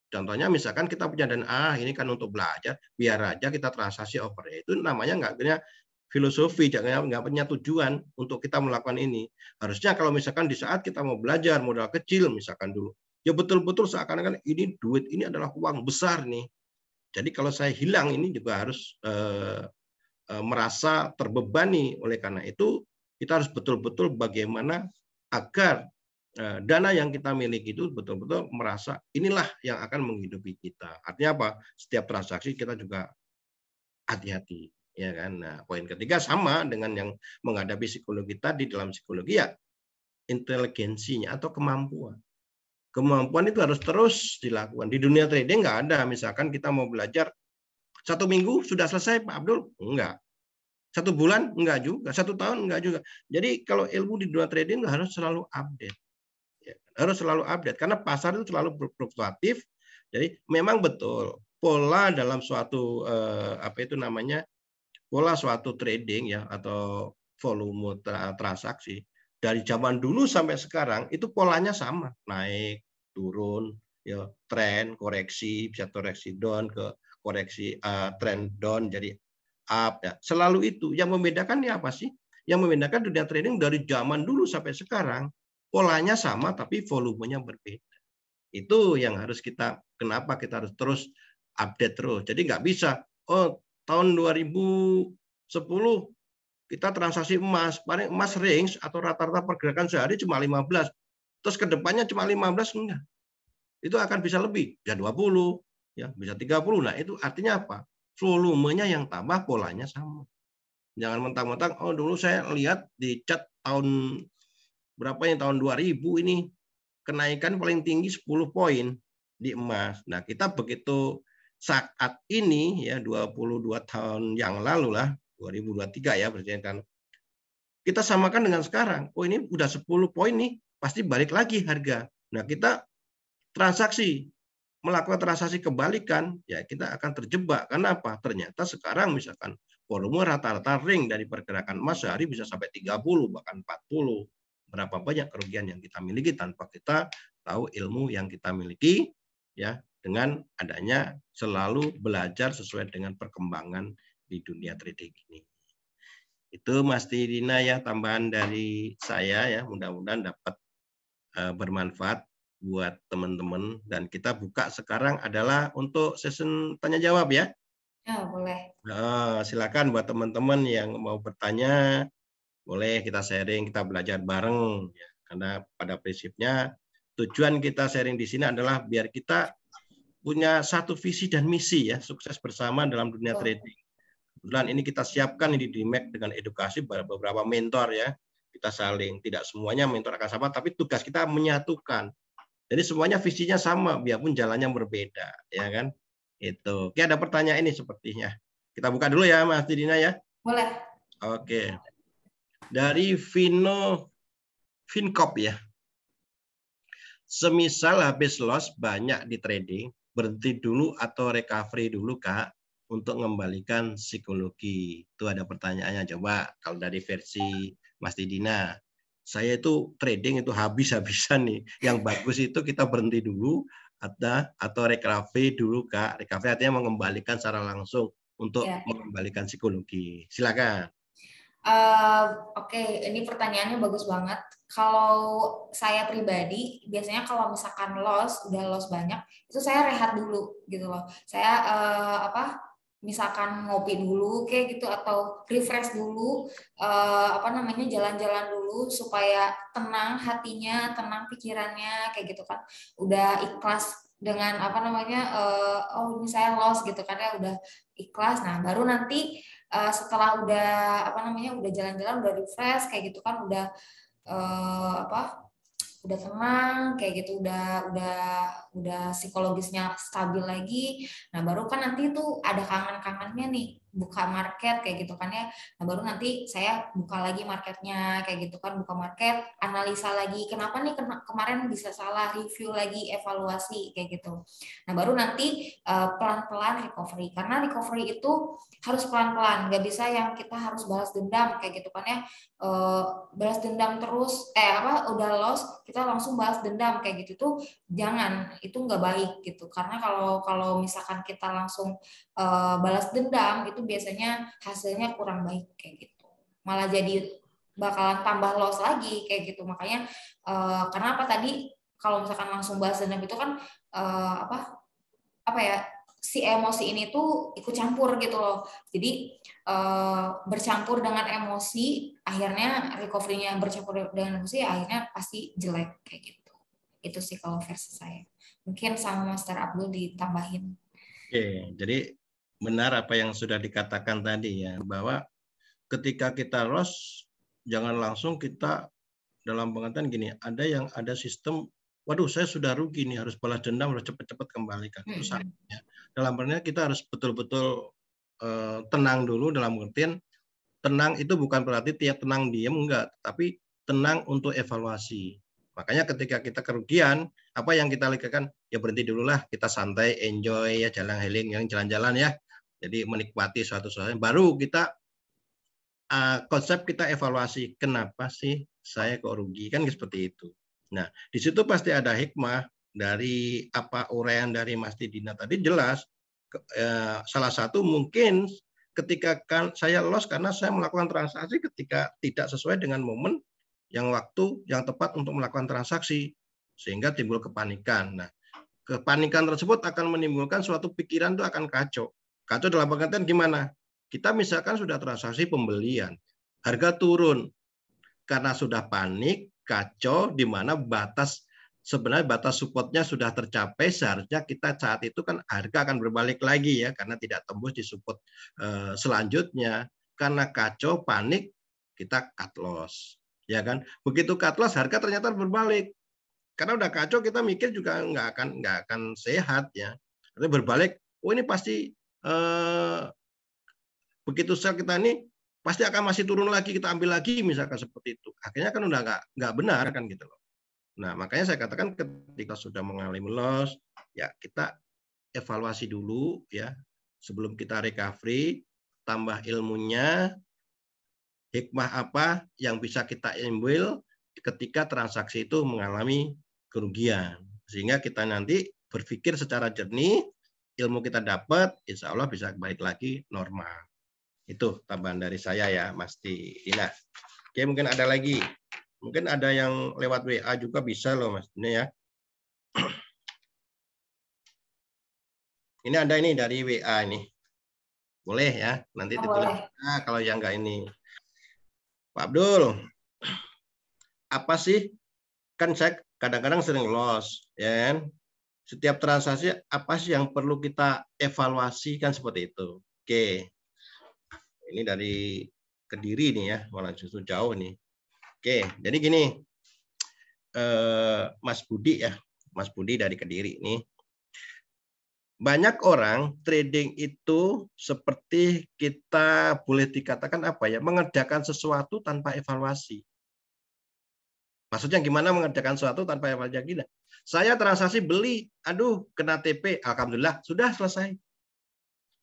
Contohnya misalkan kita punya dana, ini kan untuk belajar, biar aja kita transaksi over. Itu namanya nggak punya filosofi, jangan nggak punya tujuan untuk kita melakukan ini. Harusnya kalau misalkan di saat kita mau belajar modal kecil misalkan dulu, ya betul-betul seakan-akan ini duit ini adalah uang besar nih. Jadi kalau saya hilang ini juga harus merasa terbebani. Oleh karena itu kita harus betul-betul bagaimana agar dana yang kita miliki itu betul-betul merasa inilah yang akan menghidupi kita. Artinya apa? Setiap transaksi kita juga hati-hati, ya kan. Nah, poin ketiga sama dengan yang menghadapi psikologi tadi. Dalam psikologi ya inteligensinya atau kemampuan. Kemampuan itu harus terus dilakukan. Di dunia trading nggak ada. Misalkan kita mau belajar 1 minggu sudah selesai, Pak Abdul? Enggak. 1 bulan? Enggak juga. 1 tahun? Enggak juga. Jadi kalau ilmu di dunia trading harus selalu update. Harus selalu update karena pasar itu selalu fluktuatif. Jadi memang betul pola dalam suatu pola suatu trading ya atau volume transaksi dari zaman dulu sampai sekarang itu polanya sama, naik turun ya, tren koreksi, bisa koreksi down ke koreksi tren down jadi up ya. Selalu itu. Yang membedakan ini apa sih? Yang membedakan dunia trading dari zaman dulu sampai sekarang polanya sama tapi volumenya berbeda. Itu yang harus kenapa kita harus terus update terus. Jadi nggak bisa, tahun 2010 kita transaksi emas, paling emas range atau rata-rata pergerakan sehari cuma 15. Terus ke depannya cuma 15, enggak. Itu akan bisa lebih, bisa 20, ya, bisa 30. Nah, itu artinya apa? Volumenya yang tambah, polanya sama. Jangan mentang-mentang, dulu saya lihat di chat tahun berapa yang tahun 2000 ini kenaikan paling tinggi 10 poin di emas. Nah, kita begitu saat ini ya 22 tahun yang lalu lah, 2023 ya berarti kan. Kita samakan dengan sekarang. Oh, ini udah 10 poin nih, pasti balik lagi harga. Nah, kita melakukan transaksi kebalikan, ya kita akan terjebak. Karena apa? Ternyata sekarang misalkan volume rata-rata ring dari pergerakan emas sehari bisa sampai 30 bahkan 40. Berapa banyak kerugian yang kita miliki tanpa kita tahu ilmu yang kita miliki ya, dengan adanya selalu belajar sesuai dengan perkembangan di dunia trading ini. Itu Mas Dina ya tambahan dari saya ya, mudah-mudahan dapat bermanfaat buat teman-teman. Dan kita buka sekarang adalah untuk session tanya jawab ya. Boleh. Silakan buat teman-teman yang mau bertanya, boleh kita sharing, kita belajar bareng ya. Karena pada prinsipnya tujuan kita sharing di sini adalah biar kita punya satu visi dan misi ya, sukses bersama dalam dunia trading. Kebetulan ini kita siapkan ini di MAC dengan edukasi beberapa mentor ya. Kita saling, tidak semuanya mentor akan sama, tapi tugas kita menyatukan. Jadi semuanya visinya sama, biarpun jalannya berbeda, ya kan? Itu. Oke, ada pertanyaan ini sepertinya. Kita buka dulu ya, Mas Dina ya. Boleh. Oke. Dari Fincop ya. Semisal habis loss banyak di trading, berhenti dulu atau recovery dulu, Kak, untuk mengembalikan psikologi. Itu ada pertanyaannya. Coba kalau dari versi Mas Dina. Saya itu trading itu habis-habisan nih. Yang bagus itu kita berhenti dulu atau recovery dulu, Kak. Recovery artinya mengembalikan secara langsung untuk mengembalikan psikologi. Silakan. Oke, ini pertanyaannya bagus banget. Kalau saya pribadi, biasanya kalau misalkan udah loss banyak, itu saya rehat dulu gitu loh. Saya misalkan ngopi dulu kayak gitu atau refresh dulu, jalan-jalan dulu supaya tenang hatinya, tenang pikirannya kayak gitu kan. Udah ikhlas dengan ini saya loss gitu kan ya, udah ikhlas. Nah, baru nanti setelah udah jalan-jalan, udah refresh kayak gitu kan, udah udah tenang kayak gitu, udah psikologisnya stabil lagi. Nah, baru kan nanti tuh ada kangen-kangennya nih, buka market kayak gitu kan ya. Nah, baru nanti saya buka lagi marketnya kayak gitu kan, buka market, analisa lagi kenapa nih kemarin bisa salah, review lagi, evaluasi kayak gitu. Nah, baru nanti pelan-pelan recovery, karena recovery itu harus pelan-pelan, nggak bisa yang kita harus balas dendam kayak gitu kan ya. Balas dendam terus udah loss kita langsung balas dendam kayak gitu tuh jangan, itu nggak baik gitu, karena kalau misalkan kita langsung balas dendam itu biasanya hasilnya kurang baik kayak gitu, malah jadi bakalan tambah loss lagi kayak gitu. Makanya karena apa tadi, kalau misalkan langsung balas dendam itu kan apa ya, si emosi ini tuh ikut campur gitu loh. Jadi bercampur dengan emosi, akhirnya recovery-nya bercampur dengan emosi, akhirnya pasti jelek kayak gitu. Itu sih kalau versi saya. Mungkin sama Master Abdul ditambahin. Oke, jadi benar apa yang sudah dikatakan tadi ya, bahwa ketika kita loss, jangan langsung kita dalam pengertian gini, ada sistem, waduh saya sudah rugi nih, harus balas dendam, harus cepat-cepat kembalikan. Itu salah. Ya. Dalam pengertian kita harus betul-betul tenang dulu, dalam pengertian tenang itu bukan berarti tiap tenang diem, enggak, tapi tenang untuk evaluasi. Makanya ketika kita kerugian, apa yang kita lakukan? Ya berhenti dulu lah, kita santai, enjoy ya, jalan healing, yang jalan-jalan ya. Jadi menikmati suatu baru kita konsep kita evaluasi, kenapa sih saya kok rugi, kan seperti itu. Nah, di situ pasti ada hikmah dari apa uraian dari Mas Dina tadi, jelas salah satu mungkin ketika saya loss karena saya melakukan transaksi ketika tidak sesuai dengan momen yang waktu yang tepat untuk melakukan transaksi, sehingga timbul kepanikan. Nah, kepanikan tersebut akan menimbulkan suatu pikiran itu akan kacau. Kacau dalam pengertian gimana? Kita misalkan sudah transaksi pembelian, harga turun karena sudah panik, kacau, di mana sebenarnya batas supportnya sudah tercapai, seharusnya kita saat itu kan harga akan berbalik lagi ya, karena tidak tembus di support selanjutnya. Karena kacau, panik, kita cut loss, ya kan? Begitu cut loss, harga ternyata berbalik. Karena udah kacau, kita mikir juga nggak akan sehat ya. Tapi berbalik, oh ini pasti begitu sel kita ini pasti akan masih turun lagi, kita ambil lagi misalkan seperti itu. Akhirnya kan udah nggak benar kan gitu loh. Nah makanya saya katakan ketika sudah mengalami loss, ya kita evaluasi dulu ya sebelum kita recovery, tambah ilmunya, hikmah apa yang bisa kita ambil ketika transaksi itu mengalami kerugian, sehingga kita nanti berpikir secara jernih, ilmu kita dapat, insya Allah bisa balik lagi normal. Itu tambahan dari saya ya, Mas Dina. Oke, mungkin ada lagi. Mungkin ada yang lewat WA juga bisa loh, Mas Dina ya. Ini ada ini dari WA ini. Boleh ya, nanti ditulis. Nah, kalau yang enggak ini. Pak Abdul, apa sih? Kan saya kadang-kadang sering loss, ya kan? Setiap transaksi apa sih yang perlu kita evaluasi, kan seperti itu. Oke. Ini dari Kediri nih ya, malah justru jauh nih. Oke, jadi gini, Mas Budi ya, Mas Budi dari Kediri nih. Banyak orang trading itu seperti kita boleh dikatakan apa ya, mengerjakan sesuatu tanpa evaluasi. Maksudnya gimana mengerjakan sesuatu tanpa evaluasi? Gila. Saya transaksi beli, aduh kena TP, alhamdulillah sudah selesai.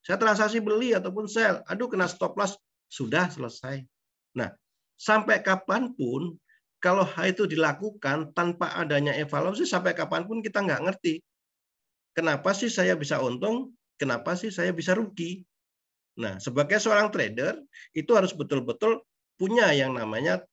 Saya transaksi beli ataupun sell, aduh kena stop loss, sudah selesai. Nah, sampai kapanpun kalau hal itu dilakukan tanpa adanya evaluasi, sampai kapanpun kita nggak ngerti. Kenapa sih saya bisa untung? Kenapa sih saya bisa rugi? Nah, sebagai seorang trader, itu harus betul-betul punya yang namanya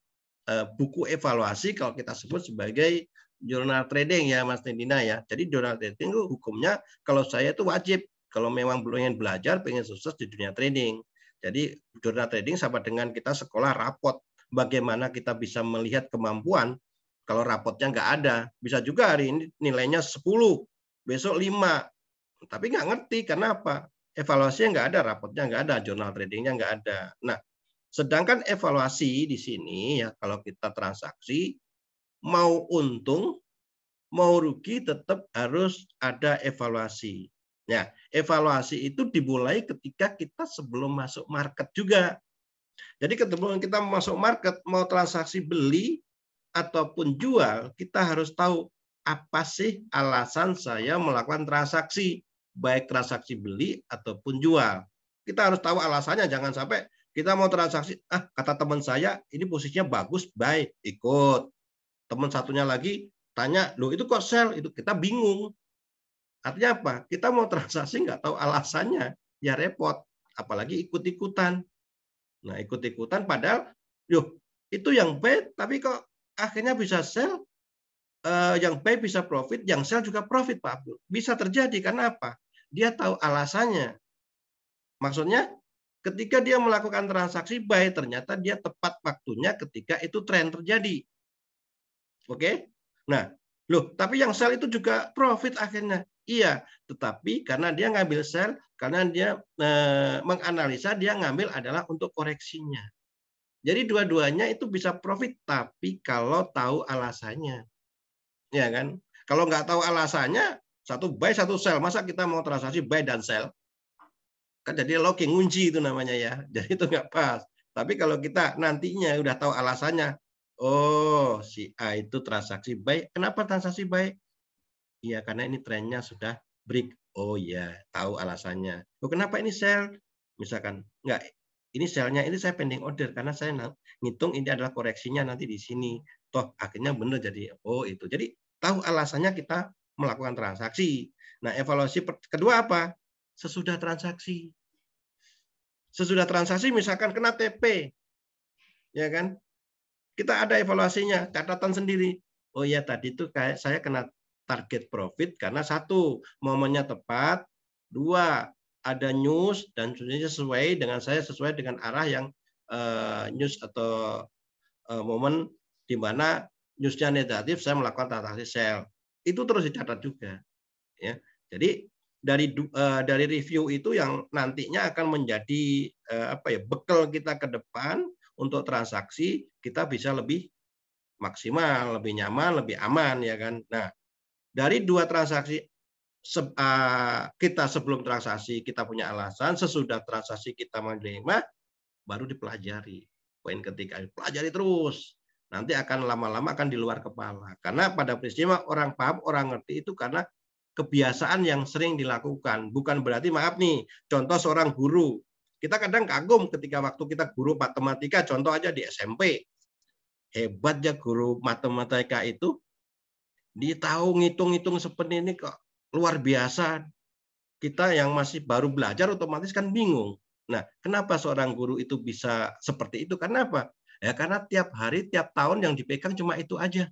buku evaluasi, kalau kita sebut sebagai jurnal trading ya, Mas Dina ya. Jadi jurnal trading itu hukumnya, kalau saya itu wajib, kalau memang belum ingin belajar, pengen sukses di dunia trading. Jadi jurnal trading sama dengan kita sekolah rapot. Bagaimana kita bisa melihat kemampuan kalau rapotnya nggak ada. Bisa juga hari ini nilainya 10, besok 5. Tapi nggak ngerti, karena apa? Evaluasinya nggak ada, rapotnya nggak ada, jurnal tradingnya nggak ada. Nah, sedangkan evaluasi di sini ya, kalau kita transaksi, mau untung, mau rugi tetap harus ada evaluasi. Ya, evaluasi itu dimulai ketika kita sebelum masuk market juga. Jadi ketika kita masuk market, mau transaksi beli ataupun jual, kita harus tahu apa sih alasan saya melakukan transaksi, baik transaksi beli ataupun jual. Kita harus tahu alasannya, jangan sampai kita mau transaksi, kata teman saya ini posisinya bagus, buy, ikut. Teman satunya lagi tanya, loh itu kok sell? Itu kita bingung. Artinya apa? Kita mau transaksi nggak tahu alasannya, ya repot. Apalagi ikut-ikutan. Nah, ikut-ikutan padahal, itu yang buy, tapi kok akhirnya bisa sell, yang buy bisa profit, yang sell juga profit, Pak Abdul. Bisa terjadi, karena apa? Dia tahu alasannya. Maksudnya, ketika dia melakukan transaksi buy, ternyata dia tepat waktunya ketika itu tren terjadi. Oke? Nah, tapi yang sell itu juga profit akhirnya. Iya, tetapi karena dia ngambil sell, karena dia menganalisa, dia ngambil adalah untuk koreksinya. Jadi dua-duanya itu bisa profit, tapi kalau tahu alasannya. Ya kan? Kalau nggak tahu alasannya, satu buy, satu sell. Masa kita mau transaksi buy dan sell? Kan jadi locking, ngunci itu namanya ya. Jadi itu nggak pas. Tapi kalau kita nantinya udah tahu alasannya, oh si A itu transaksi buy. Kenapa transaksi buy? Iya, karena ini trennya sudah break. Oh iya, tahu alasannya. Oh, kenapa ini sell? Misalkan, enggak, ini sell-nya ini saya pending order karena saya ngitung ini adalah koreksinya nanti di sini. Toh akhirnya benar jadi, oh itu. Jadi tahu alasannya kita melakukan transaksi. Nah, evaluasi kedua apa? Sesudah transaksi. Sesudah transaksi misalkan kena TP. Ya kan? Kita ada evaluasinya, catatan sendiri. Oh ya, tadi itu kayak saya kena target profit karena satu, momennya tepat, dua, ada news dan sesuai dengan saya, sesuai dengan arah yang news atau momen di mana newsnya negatif, saya melakukan transaksi sell. Itu terus dicatat juga. Ya. Jadi dari review itu yang nantinya akan menjadi bekal kita ke depan untuk transaksi, kita bisa lebih maksimal, lebih nyaman, lebih aman, ya kan. Nah, dari dua transaksi kita sebelum transaksi kita punya alasan, sesudah transaksi kita menerima, baru dipelajari. Poin ketiga, pelajari terus. Nanti akan lama-lama akan di luar kepala. Karena pada prinsipnya orang paham, orang ngerti itu karena kebiasaan yang sering dilakukan. Bukan berarti, maaf nih, contoh seorang guru. Kita kadang kagum ketika waktu kita guru matematika, contoh aja di SMP. Hebatnya guru matematika itu, dia tahu ngitung-ngitung seperti ini kok luar biasa. Kita yang masih baru belajar otomatis kan bingung. Nah, kenapa seorang guru itu bisa seperti itu? Karena apa? Ya karena tiap hari, tiap tahun yang dipegang cuma itu aja.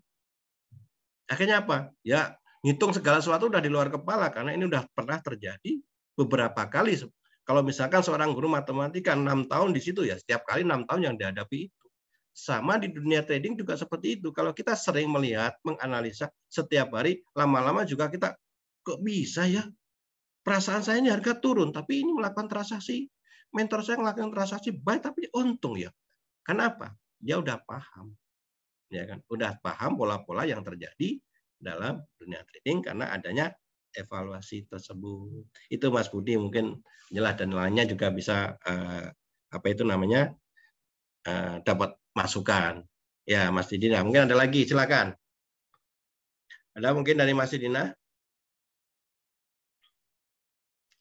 Akhirnya apa? Ya ngitung segala sesuatu udah di luar kepala karena ini udah pernah terjadi beberapa kali. Kalau misalkan seorang guru matematika 6 tahun di situ, ya setiap kali 6 tahun yang dihadapi itu. Sama di dunia trading juga seperti itu. Kalau kita sering melihat, menganalisa setiap hari, lama-lama juga kita, kok bisa ya? Perasaan saya ini harga turun, tapi ini melakukan transaksi. Mentor saya melakukan transaksi buy, tapi untung ya. Kenapa? Dia udah paham. Ya kan? Udah paham pola-pola yang terjadi dalam dunia trading karena adanya evaluasi tersebut. Itu Mas Budi mungkin jelas, dan lainnya juga bisa dapat masukan. Ya, Mas Didina, mungkin ada lagi, silakan. Ada mungkin dari Mas Didina?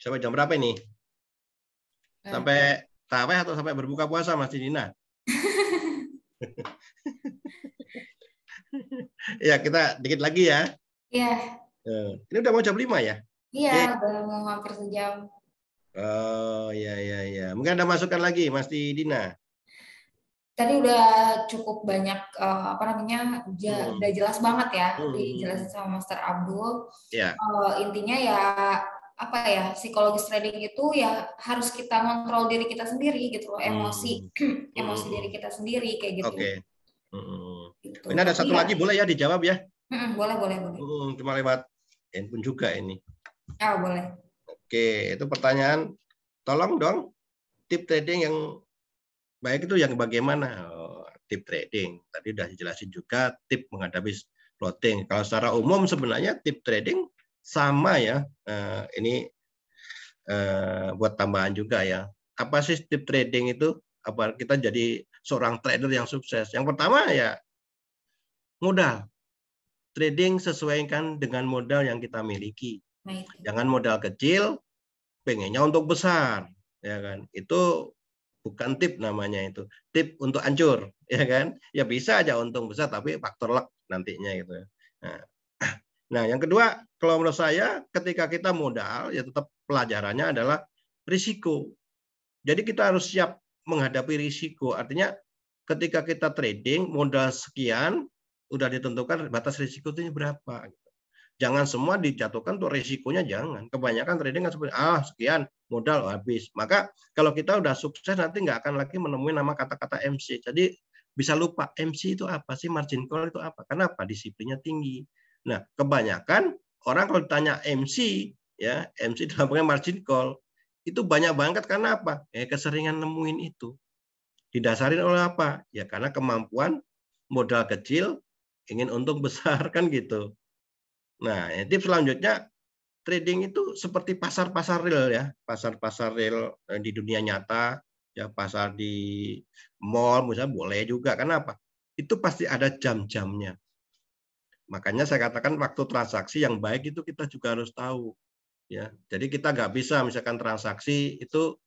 Sampai jam berapa ini? Sampai tarawih atau sampai berbuka puasa, Mas Didina? Ya, kita dikit lagi ya. Iya. Ini udah mau jam 5 ya? Iya, udah mau hampir sejam. Oh, iya. Mungkin ada masukan lagi, Mas Didina? Tadi udah cukup banyak udah jelas banget ya dijelasin sama Master Abdul. Ya. Intinya ya psikologis trading itu ya harus kita kontrol diri kita sendiri gitu loh, emosi diri kita sendiri kayak gitu. Oke. Gitu. Ini ada satu lagi, boleh ya dijawab ya? Boleh. Cuma lewat handphone juga ini. Boleh. Oke, itu pertanyaan. Tolong dong, tip trading yang baik itu yang bagaimana? tip trading. Tadi sudah dijelasin juga tip menghadapi floating. Kalau secara umum sebenarnya tip trading sama ya. Ini buat tambahan juga ya. Apa sih tip trading itu? Apa kita jadi seorang trader yang sukses? Yang pertama ya modal. Trading sesuaikan dengan modal yang kita miliki. Jangan modal kecil, pengennya untuk besar, ya kan? Itu bukan tip namanya itu. Tip untuk hancur, ya kan? Ya bisa aja untung besar, tapi faktor luck nantinya gitu. Nah, yang kedua, kalau menurut saya, ketika kita modal, ya tetap pelajarannya adalah risiko. Jadi kita harus siap menghadapi risiko. Artinya ketika kita trading modal sekian, udah ditentukan batas risikonya berapa. Jangan semua dijatuhkan untuk risikonya, jangan. Kebanyakan trading kan seperti sekian modal habis. Maka kalau kita udah sukses nanti nggak akan lagi menemui nama kata-kata MC. Jadi bisa lupa MC itu apa sih, margin call itu apa? Kenapa? Disiplinnya tinggi. Nah, kebanyakan orang kalau ditanya MC, ya MC dalam pengertian margin call itu banyak banget karena apa? Keseringan nemuin itu. Didasarin oleh apa? Ya karena kemampuan modal kecil ingin untung besar kan gitu. Nah, tips selanjutnya trading itu seperti pasar-pasar real ya, pasar-pasar real di dunia nyata, ya pasar di mall misalnya boleh juga. Kenapa? Itu pasti ada jam-jamnya. Makanya saya katakan waktu transaksi yang baik itu kita juga harus tahu. Ya, jadi kita nggak bisa misalkan transaksi itu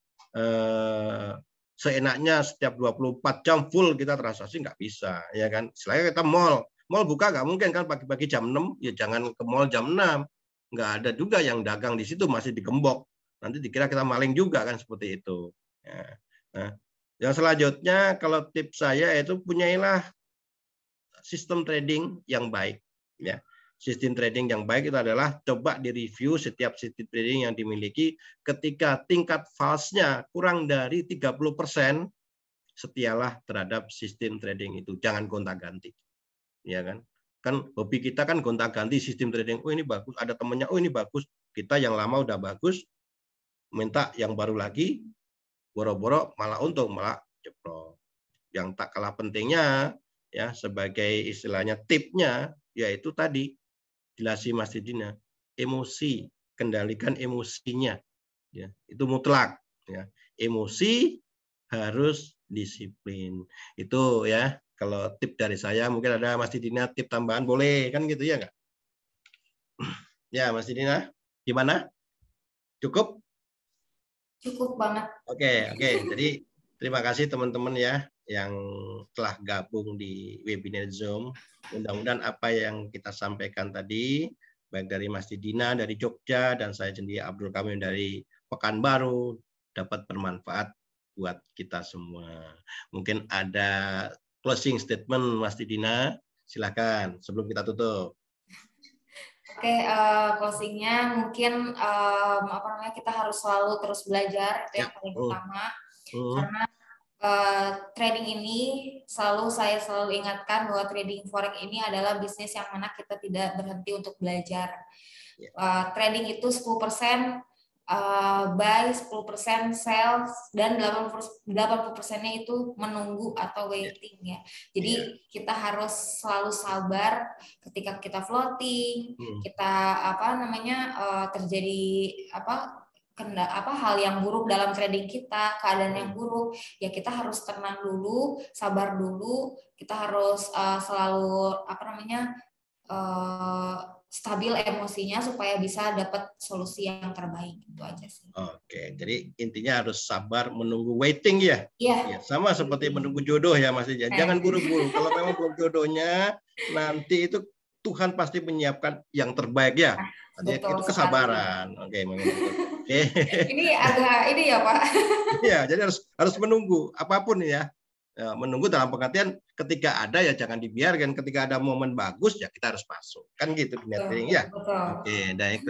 seenaknya setiap 24 jam full kita transaksi, nggak bisa, ya kan? Selain kita mall buka nggak mungkin kan pagi-pagi jam 6, ya jangan ke mall jam 6. Nggak ada juga yang dagang di situ masih digembok. Nanti dikira kita maling juga kan seperti itu. Ya. Nah, yang selanjutnya kalau tips saya itu punyailah sistem trading yang baik. Ya, sistem trading yang baik itu adalah coba direview setiap sistem trading yang dimiliki. Ketika tingkat false-nya kurang dari 30%, setialah terhadap sistem trading itu. Jangan gonta-ganti. Ya kan? Kan hobi kita kan gonta-ganti sistem trading. Oh ini bagus, ada temennya, oh ini bagus. Kita yang lama udah bagus, minta yang baru lagi, boro-boro malah untung, malah jeblok. Yang tak kalah pentingnya, ya sebagai istilahnya tipnya, yaitu tadi jelasin Mas Didina, emosi, kendalikan emosinya, ya itu mutlak, ya emosi harus disiplin. Itu ya kalau tip dari saya. Mungkin ada Mas Didina tip tambahan boleh kan gitu ya nggak? Ya Mas Didina, gimana? Cukup? Cukup banget. Oke. Jadi terima kasih teman-teman ya yang telah gabung di webinar Zoom. Mudah-mudahan apa yang kita sampaikan tadi, baik dari Mas Didina dari Jogja dan saya sendiri Abdul Kamil dari Pekanbaru, dapat bermanfaat buat kita semua. Mungkin ada closing statement Mas Didina, silakan sebelum kita tutup. Oke, closingnya mungkin kita harus selalu terus belajar, itu yang paling utama. Karena trading ini saya selalu ingatkan bahwa trading forex ini adalah bisnis yang mana kita tidak berhenti untuk belajar. Trading itu 10% buy, 10% sell, dan 80%-nya itu menunggu atau waiting ya. Jadi kita harus selalu sabar ketika kita floating, kita terjadi hal yang buruk dalam trading kita, keadaan yang buruk, ya kita harus tenang dulu, sabar dulu, kita harus selalu stabil emosinya supaya bisa dapat solusi yang terbaik. Itu aja sih. Oke, jadi intinya harus sabar menunggu, waiting ya. Iya. Ya, sama seperti menunggu jodoh ya Mas. Jangan buru-buru. Kalau memang belum jodohnya, nanti itu Tuhan pasti menyiapkan yang terbaik ya. Betul, itu kesabaran. Oke. Ini agak ini ya Pak. Iya, jadi harus menunggu apapun ya. Menunggu dalam pengertian ketika ada ya jangan dibiarkan, ketika ada momen bagus ya kita harus masuk kan gitu dunia trading ya. Oke, baik.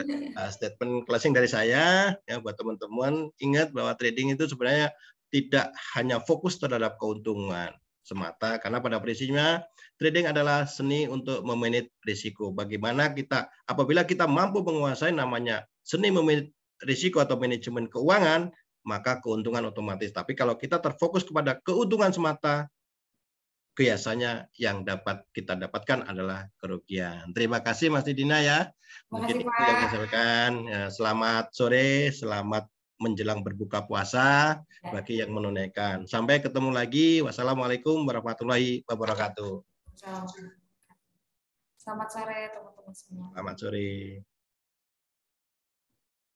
Statement closing dari saya ya buat teman-teman, ingat bahwa trading itu sebenarnya tidak hanya fokus terhadap keuntungan semata, karena pada prinsipnya trading adalah seni untuk memanage risiko. Bagaimana kita apabila kita mampu menguasai namanya seni memanage risiko atau manajemen keuangan, maka keuntungan otomatis. Tapi kalau kita terfokus kepada keuntungan semata, biasanya yang dapat kita dapatkan adalah kerugian. Terima kasih Mas Dina ya. Mungkin Makasih itu yang saya Pak. sampaikan. Ya, selamat sore, selamat menjelang berbuka puasa Ya. bagi yang menunaikan. Sampai ketemu lagi. Wassalamualaikum warahmatullahi wabarakatuh. Selamat sore teman-teman semua. Selamat sore.